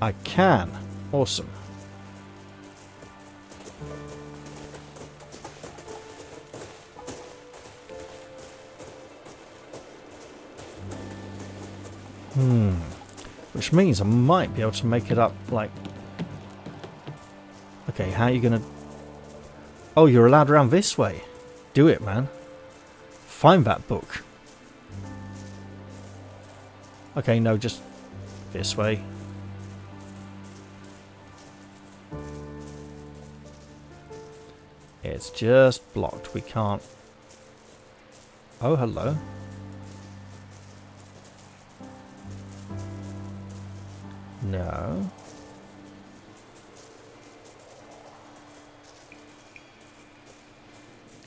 I can. Awesome. Which means I might be able to make it up, like... Okay, how are you gonna... Oh, you're allowed around this way. Do it, man. Find that book. Okay, no, just this way. It's just blocked. We can't... Oh, hello. No.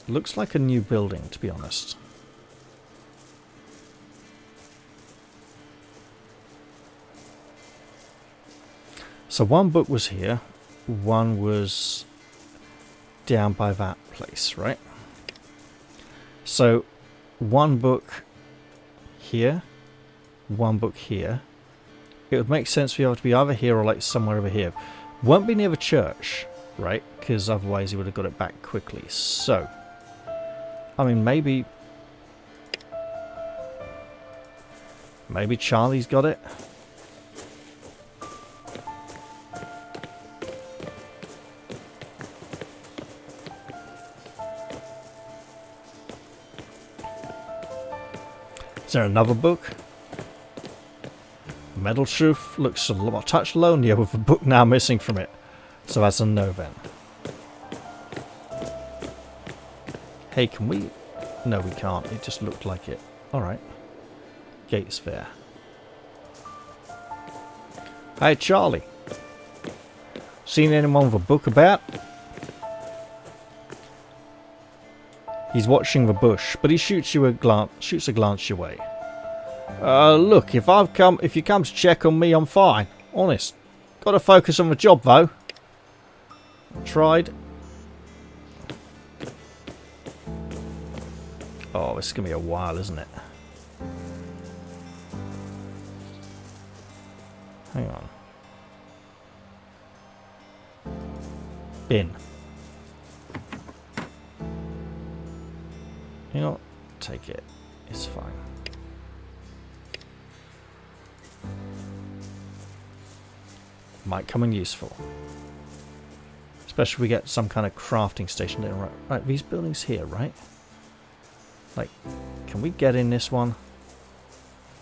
Looks like a new building, to be honest. So one book was here. One was down by that place, right? So one book here. One book here. It would make sense for you to be either here or like somewhere over here. Won't be near the church, right? Because otherwise he would have got it back quickly. So, I mean, maybe Charlie's got it. Is there another book? Metal Truth looks a touch lonelier with the book now missing from it. So that's a no then. Hey, can we... No, we can't. It just looked like it. Alright. Gate's there. Hey, Charlie. Seen anyone with a book about? He's watching the bush, but he shoots a glance your way. Look, if you come to check on me, I'm fine. Honest. Got to focus on the job, though. Tried. Oh, this is going to be a while, isn't it? Hang on. Bin. You know what? Take it. It's fine. Might come in useful. Especially if we get some kind of crafting station there. Right, these buildings here, right? Like, can we get in this one?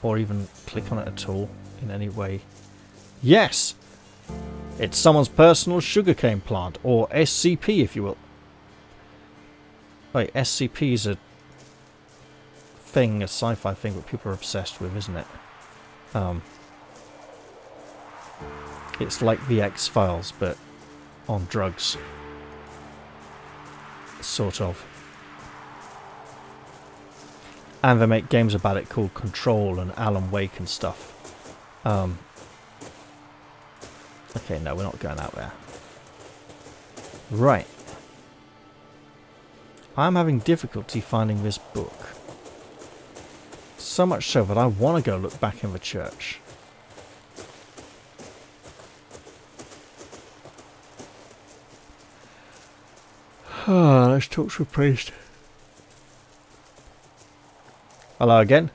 Or even click on it at all in any way? Yes! It's someone's personal sugarcane plant, or SCP if you will. Wait, SCP is a thing, a sci-fi thing that people are obsessed with, isn't it? It's like the X-Files, but on drugs. Sort of. And they make games about it called Control and Alan Wake and stuff. Okay, no, we're not going out there. Right. I'm having difficulty finding this book. So much so that I want to go look back in the church. Let's talk to a priest. Hello again.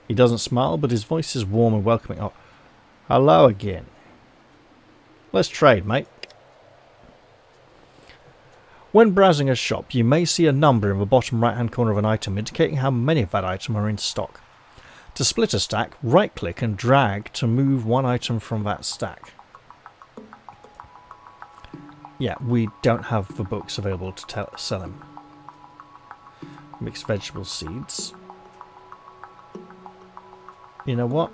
He doesn't smile, but his voice is warm and welcoming. Oh, hello again. Let's trade, mate. When browsing a shop, you may see a number in the bottom right-hand corner of an item indicating how many of that item are in stock. To split a stack, right-click and drag to move one item from that stack. Yeah, we don't have the books available to sell him. Mixed vegetable seeds. You know what?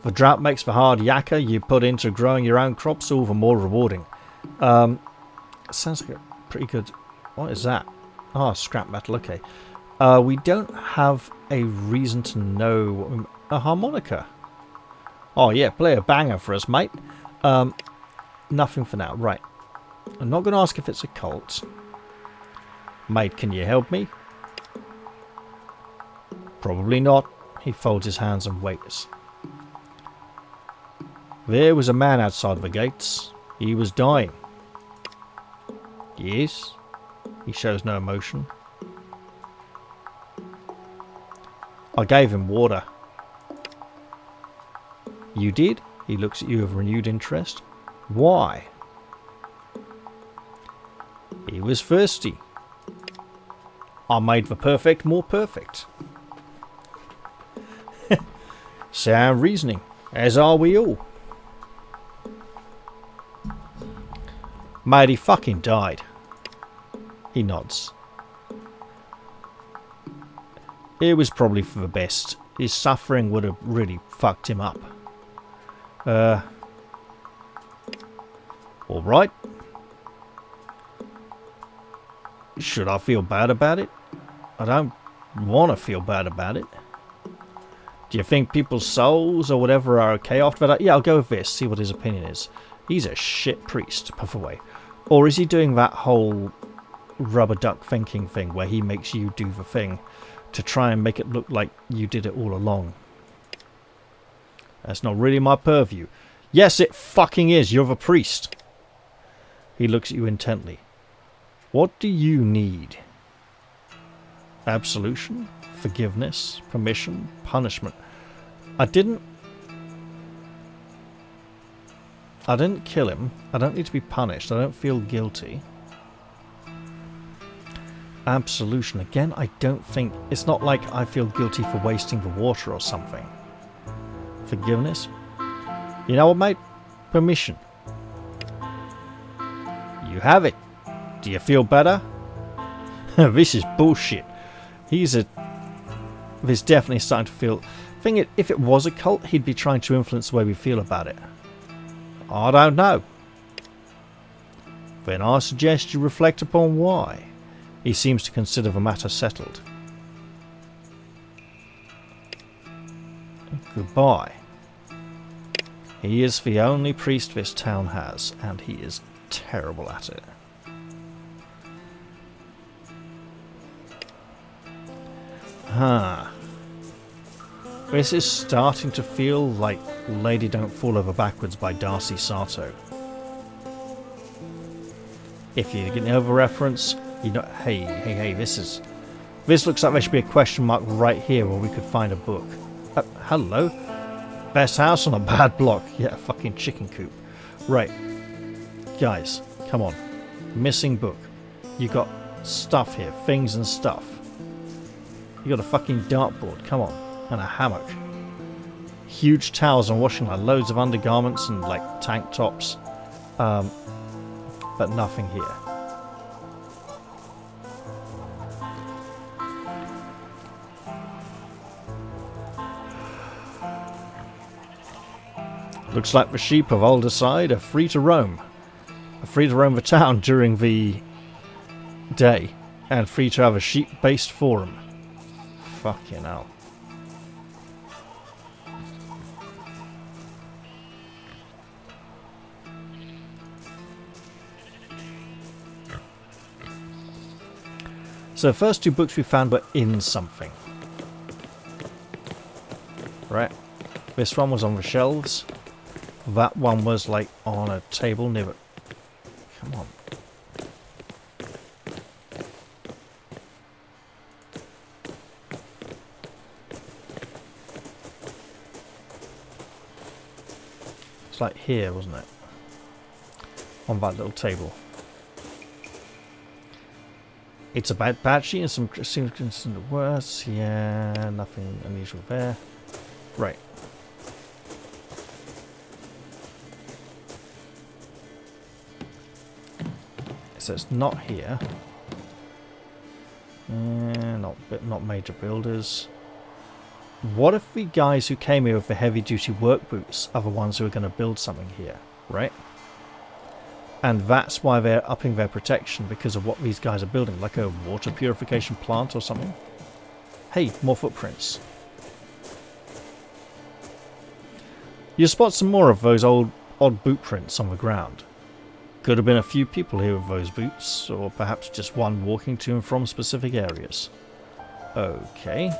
The drought makes the hard yakka you put into growing your own crops all the more rewarding. Sounds like a pretty good... What is that? Ah, scrap metal, okay. We don't have a reason to know... A harmonica. Oh yeah, play a banger for us, mate. Nothing for now. Right. I'm not going to ask if it's a cult. Mate, can you help me? Probably not. He folds his hands and waits. There was a man outside the gates. He was dying. Yes. He shows no emotion. I gave him water. You did? He looks at you with renewed interest. Why? He was thirsty. I made the perfect more perfect. Sound reasoning, as are we all. Mate, he fucking died. He nods. It was probably for the best. His suffering would have really fucked him up. Alright. Should I feel bad about it? I don't want to feel bad about it. Do you think people's souls or whatever are okay after that? Yeah, I'll go with this, see what his opinion is. He's a shit priest, puff away. Or is he doing that whole rubber duck thinking thing where he makes you do the thing to try and make it look like you did it all along? That's not really my purview. Yes, it fucking is. You're the priest. He looks at you intently. What do you need? Absolution? Forgiveness? Permission? Punishment? I didn't kill him. I don't need to be punished. I don't feel guilty. Absolution. Again, I don't think... It's not like I feel guilty for wasting the water or something. Forgiveness? You know what, mate? Permission. You have it. Do you feel better? This is bullshit. He's definitely starting to feel... if it was a cult, he'd be trying to influence the way we feel about it. I don't know. Then I suggest you reflect upon why. He seems to consider the matter settled. Goodbye. He is the only priest this town has, and he is terrible at it. Huh. This is starting to feel like Lady Don't Fall Over Backwards by Darcy Sato. If you get the reference, you know, hey, this looks like there should be a question mark right here where we could find a book. Hello? Best house on a bad block. Yeah, fucking chicken coop. Right. Guys, come on. Missing book. You got stuff here. Things and stuff. You got a fucking dartboard. Come on. And a hammock. Huge towels and washing line. Loads of undergarments and like tank tops. But nothing here. Looks like the sheep of Alderside are free to roam. Are free to roam the town during the day. And free to have a sheep-based forum. Fucking hell. So the first two books we found were in something. Right. This one was on the shelves. That one was like on a table near it. Come on. It's like here, wasn't it? On that little table. It's a bad sheet and some significant worse. Yeah, nothing unusual there. Right. So it's not here. Not major builders. What if the guys who came here with the heavy duty work boots are the ones who are going to build something here, right? And that's why they're upping their protection, because of what these guys are building, like a water purification plant or something. Hey, more footprints. You spot some more of those odd boot prints on the ground. Could have been a few people here with those boots, or perhaps just one walking to and from specific areas. Okay.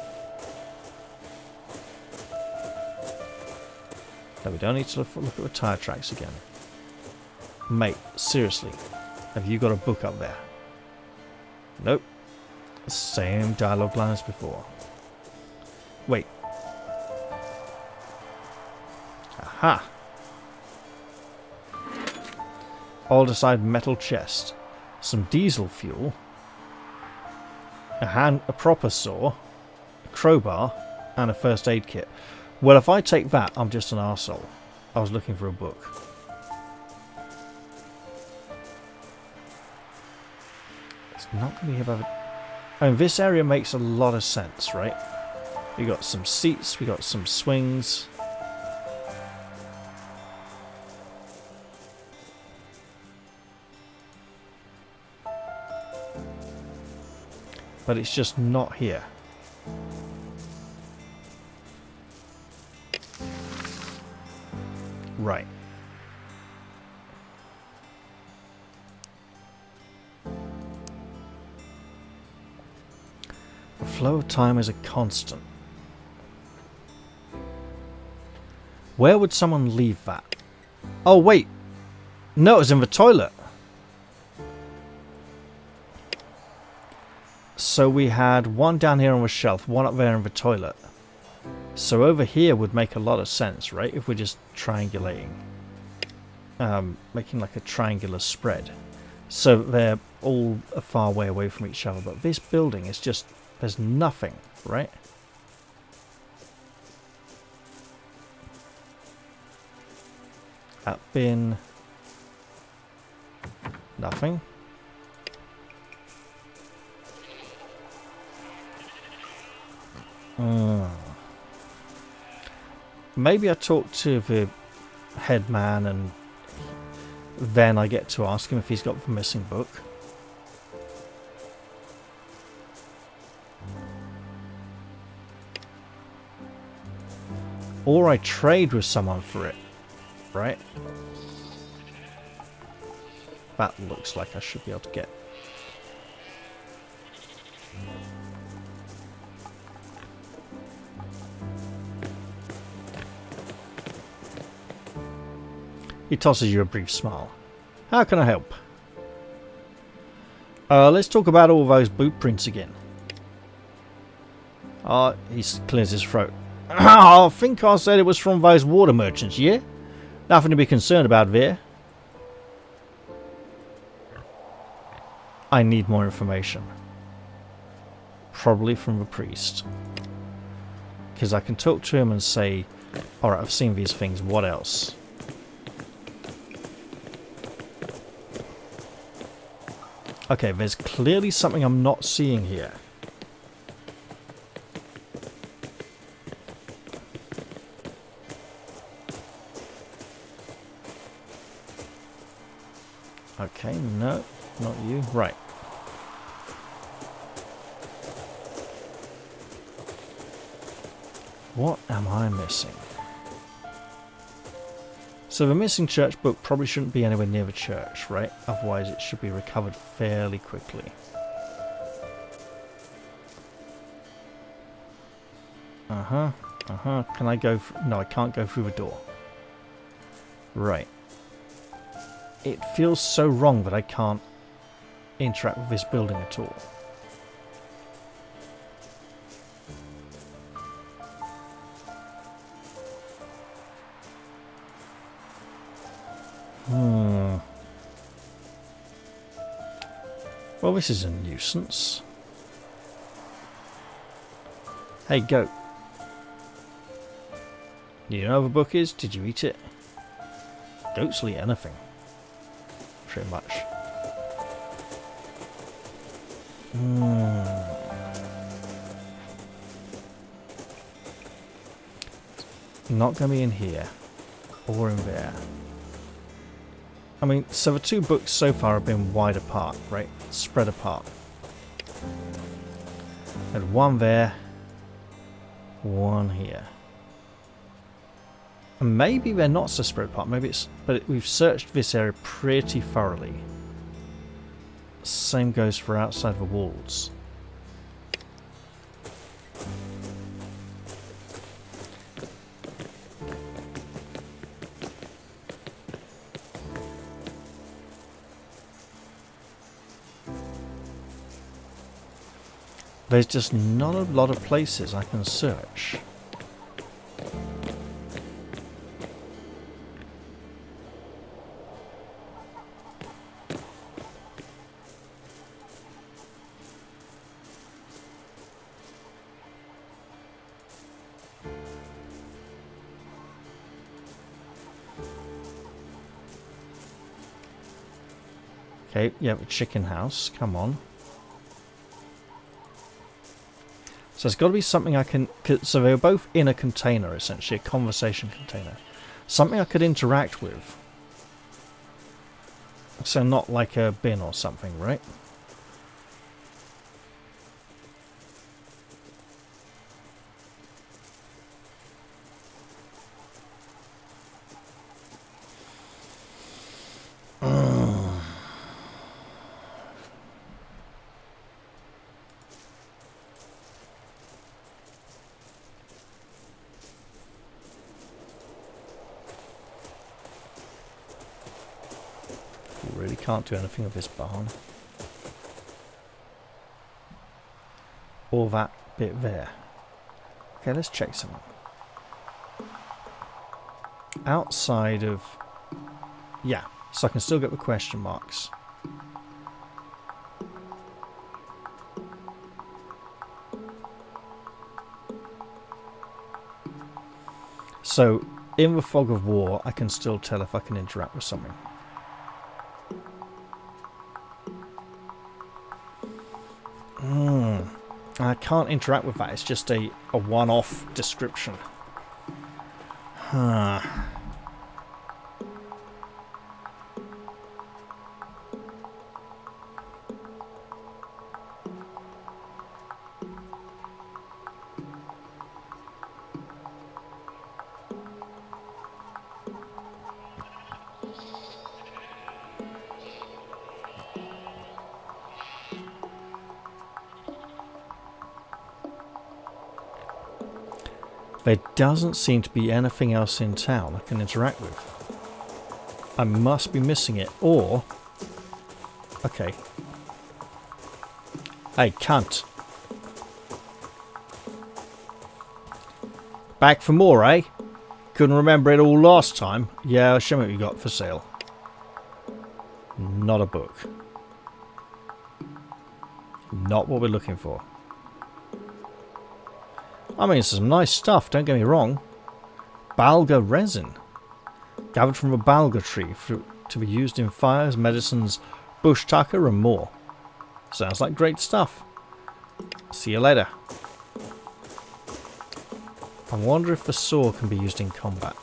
No, we don't need to look at the tyre tracks again. Mate, seriously, have you got a book up there? Nope. Same dialogue line as before. Wait. Aha! Alderside metal chest. Some diesel fuel. A proper saw. A crowbar. And a first aid kit. Well, if I take that, I'm just an arsehole. I was looking for a book. It's not going to be here by the... I mean, this area makes a lot of sense, right? We got some seats, we got some swings. But it's just not here. Right. The flow of time is a constant. Where would someone leave that? Oh, wait. No, it was in the toilet. So we had one down here on the shelf, one up there in the toilet. So over here would make a lot of sense, right? If we're just triangulating. Making like a triangular spread. So they're all a far way away from each other. But this building is just... there's nothing, right? That bin... nothing. Maybe I talk to the head man and then I get to ask him if he's got the missing book. Or I trade with someone for it, right? That looks like I should be able to get. He tosses you a brief smile. How can I help? Let's talk about all those boot prints again. He clears his throat. I think I said it was from those water merchants, yeah? Nothing to be concerned about there. I need more information. Probably from the priest. Because I can talk to him and say, alright, I've seen these things, what else? Okay, there's clearly something I'm not seeing here. Okay, no, not you. Right. What am I missing? So the missing church book probably shouldn't be anywhere near the church, right? Otherwise it should be recovered fairly quickly. Can I go... No, I can't go through the door. Right. It feels so wrong that I can't interact with this building at all. Well, this is a nuisance. Hey, goat. You know where the book is? Did you eat it? Goats will eat anything. Pretty much. Not going to be in here. Or in there. I mean, so the two books so far have been wide apart, right? Spread apart. And one there. One here. And maybe they're not so spread apart. Maybe it's... But we've searched this area pretty thoroughly. Same goes for outside the walls. There's just not a lot of places I can search. Okay, yeah, the chicken house, come on. So there's got to be something I can... So they were both in a container, essentially, a conversation container. Something I could interact with. So not like a bin or something, right? Really can't do anything with this barn. Or that bit there. Okay, let's check something. Outside of... Yeah, so I can still get the question marks. So, in the fog of war, I can still tell if I can interact with something. I can't interact with that, it's just a one-off description. Huh. There doesn't seem to be anything else in town I can interact with. I must be missing it, or... Okay. Hey, cunt. Back for more, eh? Couldn't remember it all last time. Yeah, show me what you got for sale. Not a book. Not what we're looking for. I mean, it's some nice stuff, don't get me wrong. Balga resin. Gathered from a balga tree to be used in fires, medicines, bush tucker and more. Sounds like great stuff. See you later. I wonder if the saw can be used in combat.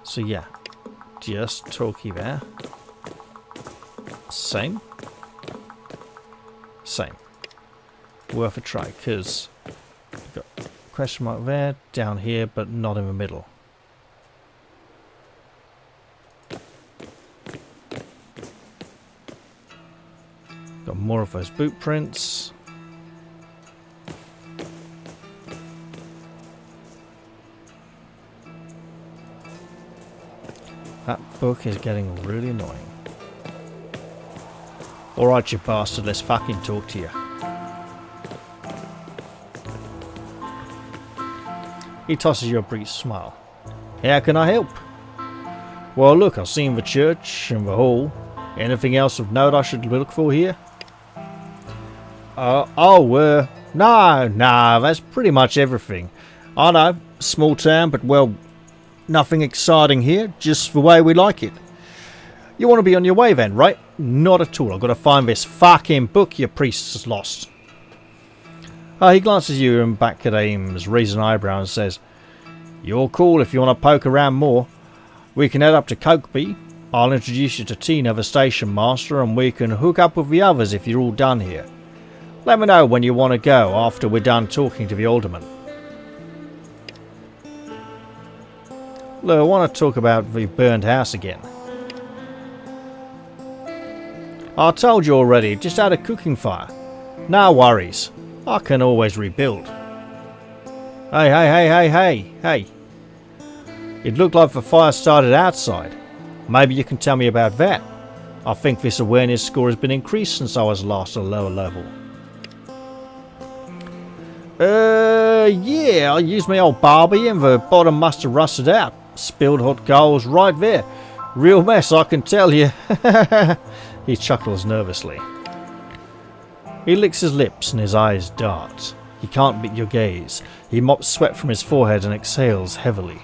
So yeah, just talkie there. Same. Same. Worth a try, because we've got a question mark there, down here, but not in the middle. Got more of those boot prints. That book is getting really annoying. Alright, you bastard, let's fucking talk to you. He tosses you a brief smile. How can I help? Well, look, I've seen the church and the hall. Anything else of note I should look for here? No, that's pretty much everything. I know, small town, but well, nothing exciting here, just the way we like it. You want to be on your way then, right? Not at all, I've got to find this fucking book your priest has lost. He glances at you and back at Ames, raises an eyebrow and says, You're cool if you want to poke around more. We can head up to Cokeby. I'll introduce you to Tina, the station master, and we can hook up with the others if you're all done here. Let me know when you want to go after we're done talking to the alderman. Look, I want to talk about the burned house again. I told you already, just had a cooking fire. No worries, I can always rebuild. Hey. It looked like the fire started outside. Maybe you can tell me about that. I think this awareness score has been increased since I was last at a lower level. Yeah, I used my old Barbie and the bottom must have rusted out. Spilled hot coals right there. Real mess, I can tell you. He chuckles nervously. He licks his lips and his eyes dart. He can't beat your gaze. He mops sweat from his forehead and exhales heavily.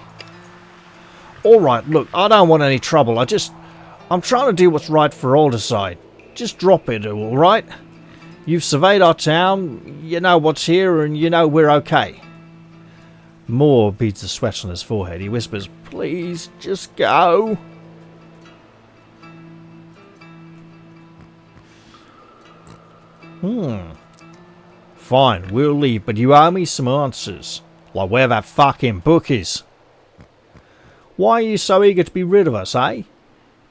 Alright, look, I don't want any trouble. I'm trying to do what's right for Alderside. Just drop it, alright? You've surveyed our town, you know what's here, and you know we're okay. Moore beads the sweat on his forehead. He whispers, Please, just go. Fine, we'll leave, but you owe me some answers. Like where that fucking book is. Why are you so eager to be rid of us, eh?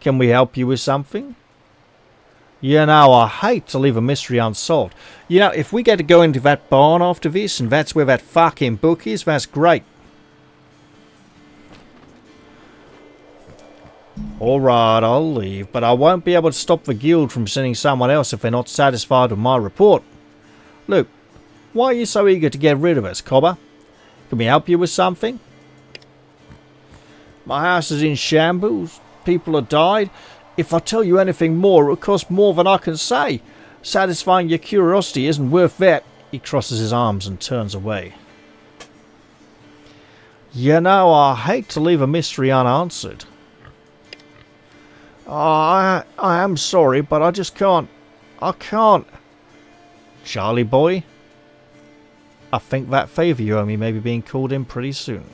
Can we help you with something? You know, I hate to leave a mystery unsolved. You know, if we get to go into that barn after this, and that's where that fucking book is, that's great. Alright, I'll leave, but I won't be able to stop the guild from sending someone else if they're not satisfied with my report. Look, why are you so eager to get rid of us, Cobber? Can we help you with something? My house is in shambles. People have died. If I tell you anything more, it'll cost more than I can say. Satisfying your curiosity isn't worth that. He crosses his arms and turns away. You know, I hate to leave a mystery unanswered. I am sorry, but I just can't. I can't. Charlie boy, I think that favour you owe me may be being called in pretty soon.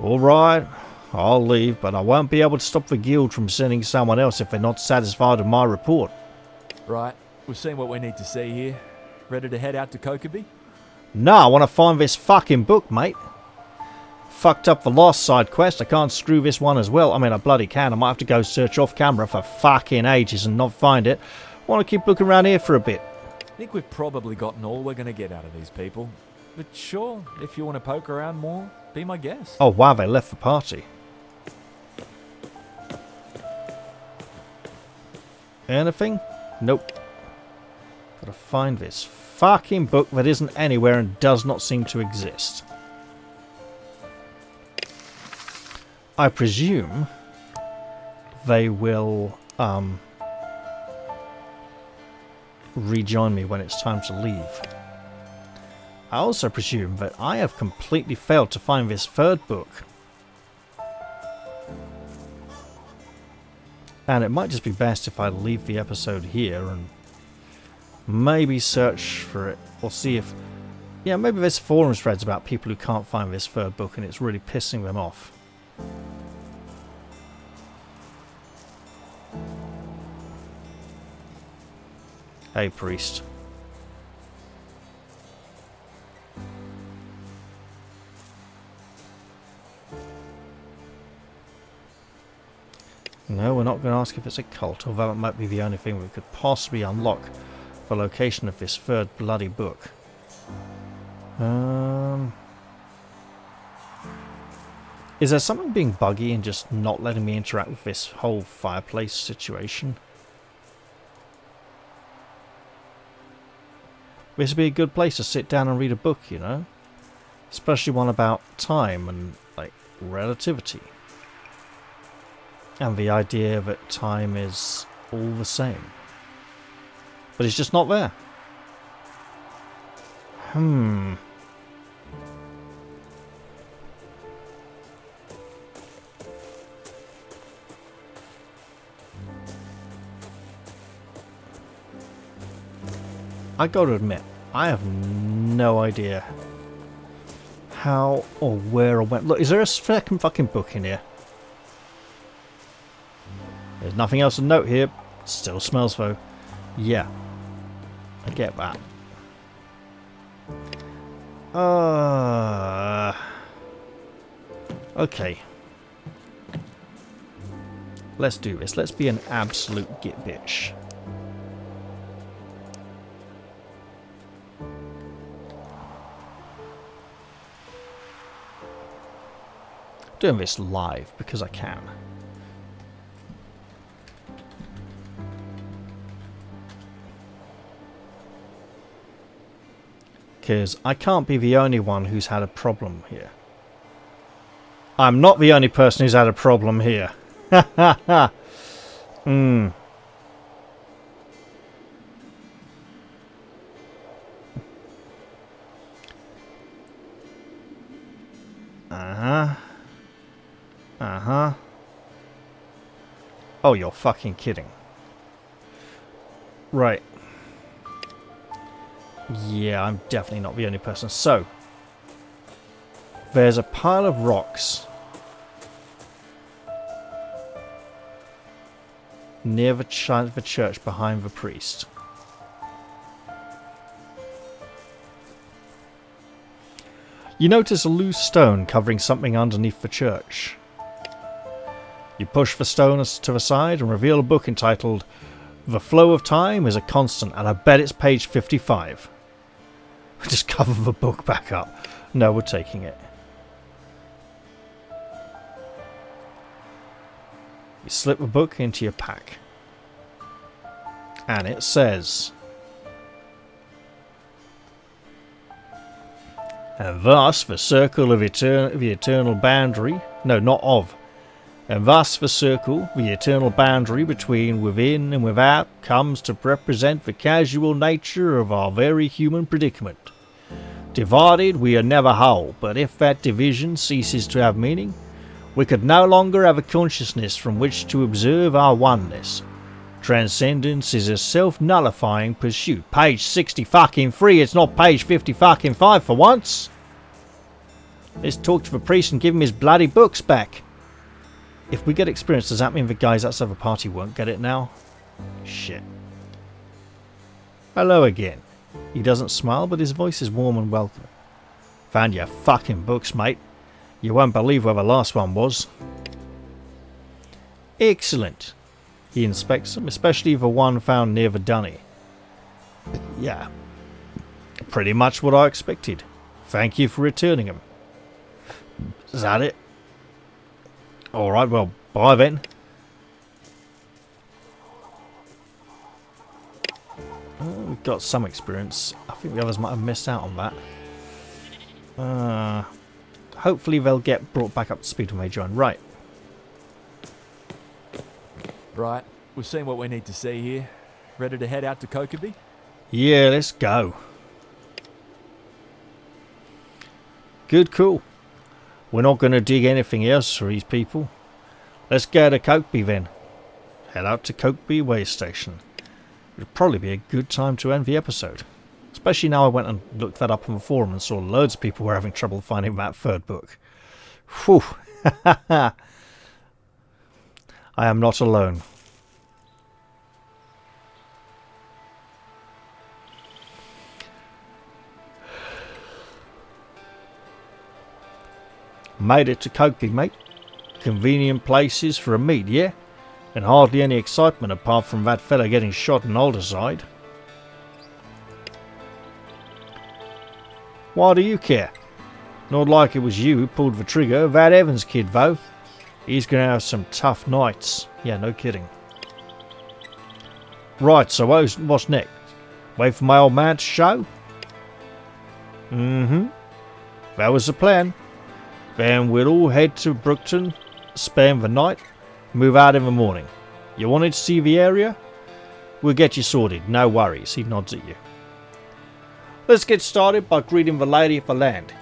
Alright, I'll leave, but I won't be able to stop the guild from sending someone else if they're not satisfied with my report. Right, we've seen what we need to see here. Ready to head out to Cokeby? No, I want to find this fucking book, mate. Fucked up the last side quest, I can't screw this one as well. I mean, I bloody can. I might have to go search off camera for fucking ages and not find it. I want to keep looking around here for a bit. I think we've probably gotten all we're going to get out of these people. But sure, if you want to poke around more, be my guest. Oh wow, they left the party. Anything? Nope. Gotta find this fucking book that isn't anywhere and does not seem to exist. I presume they will rejoin me when it's time to leave. I also presume that I have completely failed to find this third book. And it might just be best if I leave the episode here and maybe search for it or see if... Yeah, maybe there's forum threads about people who can't find this third book and it's really pissing them off. Hey, priest. No, we're not going to ask if it's a cult, although it might be the only thing we could possibly unlock the location of this third bloody book. Is there something being buggy and just not letting me interact with this whole fireplace situation? This would be a good place to sit down and read a book, you know? Especially one about time and, like, relativity. And the idea that time is all the same. But it's just not there. I gotta admit, I have no idea how or where or when. Look, is there a second fucking book in here? There's nothing else to note here. Still smells though. Yeah. I get that. Okay. Let's do this. Let's be an absolute git bitch. Doing this live because I can. Because I can't be the only one who's had a problem here. I'm not the only person who's had a problem here. Ha ha ha. Oh, you're fucking kidding. Right. Yeah, I'm definitely not the only person. So, there's a pile of rocks near the church behind the priest. You notice a loose stone covering something underneath the church. You push the stone to the side and reveal a book entitled The Flow of Time is a Constant, and I bet it's page 55. Just cover the book back up. No, we're taking it. You slip the book into your pack. And it says... And thus the circle of the eternal boundary... No, not of. And thus the circle, the eternal boundary between within and without, comes to represent the casual nature of our very human predicament. Divided, we are never whole, but if that division ceases to have meaning, we could no longer have a consciousness from which to observe our oneness. Transcendence is a self-nullifying pursuit. Page 60-fucking-3, it's not page 50-fucking-5 for once. Let's talk to the priest and give him his bloody books back. If we get experience, does that mean the guys outside the party won't get it now? Shit. Hello again. He doesn't smile, but his voice is warm and welcome. Found your fucking books, mate. You won't believe where the last one was. Excellent. He inspects them, especially the one found near the dunny. Yeah. Pretty much what I expected. Thank you for returning them. Is that it? Alright, well, bye then. We've got some experience. I think the others might have missed out on that. Hopefully they'll get brought back up to speed when they join. Right. Right, we've seen what we need to see here. Ready to head out to Kokobi? Yeah, let's go. Good call. We're not going to dig anything else for these people. Let's go to Kokobi then. Head out to Kokobi Way Station. It'd probably be a good time to end the episode. Especially now I went and looked that up on the forum and saw loads of people were having trouble finding that third book. Whew. I am not alone. Made it to Kokobi, mate. Convenient places for a meet, yeah? And hardly any excitement apart from that fella getting shot in Alderside. Why do you care? Not like it was you who pulled the trigger. That Evans kid, though. He's going to have some tough nights. Yeah, no kidding. Right, so what's next? Wait for my old man to show? Mm-hmm. That was the plan. Then we'll all head to Brookton, spend the night, move out in the morning. You wanted to see the area? We'll get you sorted, no worries. He nods at you. Let's get started by greeting the lady of the land,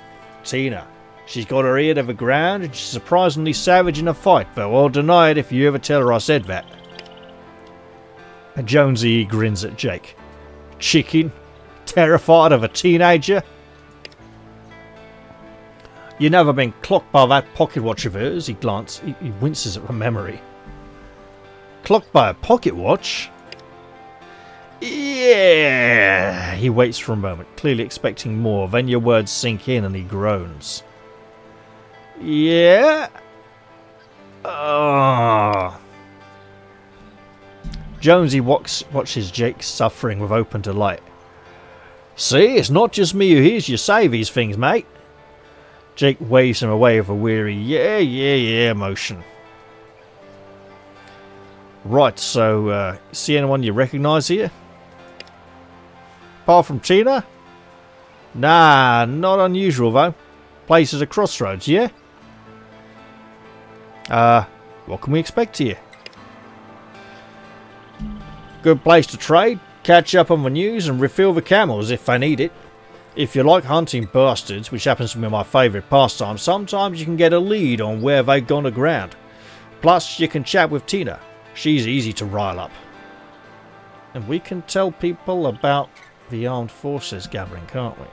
Tina. She's got her ear to the ground and she's surprisingly savage in a fight, but I'll deny it if you ever tell her I said that. And Jonesy grins at Jake. Chicken? Terrified of a teenager? You never been clocked by that pocket watch of hers? He winces at the memory. Clocked by a pocket watch? Yeah. He waits for a moment, clearly expecting more. Then your words sink in and he groans. Yeah? Jonesy watches Jake suffering with open delight. See, it's not just me who hears you say these things, mate. Jake waves him away with a weary yeah motion. Right, so, see anyone you recognise here? Apart from Tina? Nah, not unusual though. Place is a crossroads, yeah? What can we expect here? Good place to trade, catch up on the news and refill the camels if they need it. If you like hunting bastards, which happens to be my favourite pastime, sometimes you can get a lead on where they've gone aground. Plus, you can chat with Tina. She's easy to rile up. And we can tell people about the armed forces gathering, can't we?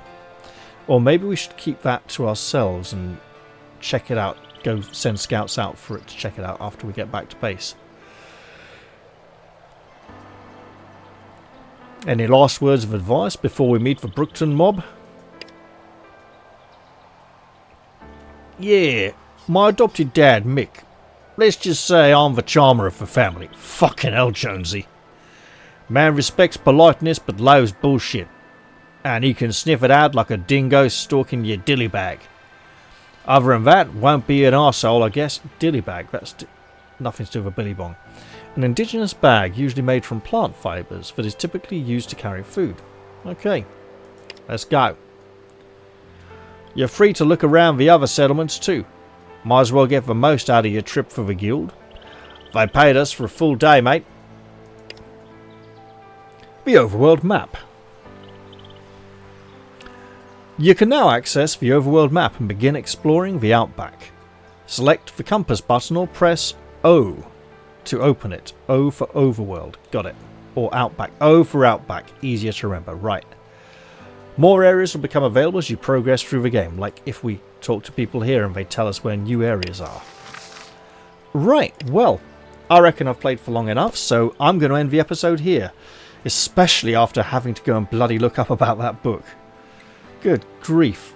Or maybe we should keep that to ourselves and check it out. Go send scouts out for it to check it out after we get back to base. Any last words of advice before we meet the Brookton mob? Yeah, my adopted dad, Mick. Let's just say I'm the charmer of the family. Fucking hell, Jonesy. Man respects politeness but loathes bullshit. And he can sniff it out like a dingo stalking your dilly bag. Other than that, won't be an arsehole, I guess. Dilly bag, that's nothing to do with a billy bong. An indigenous bag usually made from plant fibres that is typically used to carry food. Okay, let's go. You're free to look around the other settlements too. Might as well get the most out of your trip for the guild. They paid us for a full day, mate. The overworld map. You can now access the overworld map and begin exploring the outback. Select the compass button or press O to open it. O for overworld. Got it. Or outback. O for outback. Easier to remember. Right. More areas will become available as you progress through the game, like if we talk to people here and they tell us where new areas are. Right, well, I reckon I've played for long enough, so I'm going to end the episode here, especially after having to go and bloody look up about that book. Good grief.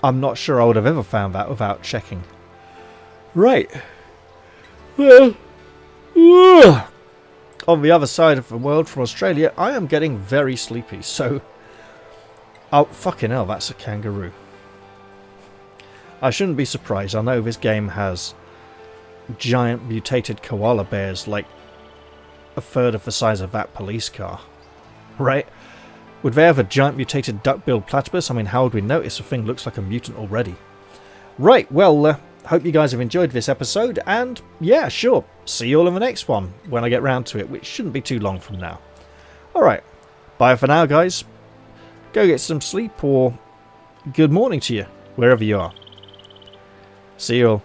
I'm not sure I would have ever found that without checking. Right. Well, on the other side of the world from Australia, I am getting very sleepy, so Oh, fucking hell, that's a kangaroo. I shouldn't be surprised. I know this game has giant mutated koala bears like a third of the size of that police car. Right? Would they have a giant mutated duck-billed platypus? I mean, how would we notice? The thing looks like a mutant already. Right, well, hope you guys have enjoyed this episode, and yeah, sure, see you all in the next one when I get round to it, which shouldn't be too long from now. Alright, bye for now, guys. Go get some sleep, or good morning to you, wherever you are. See you all.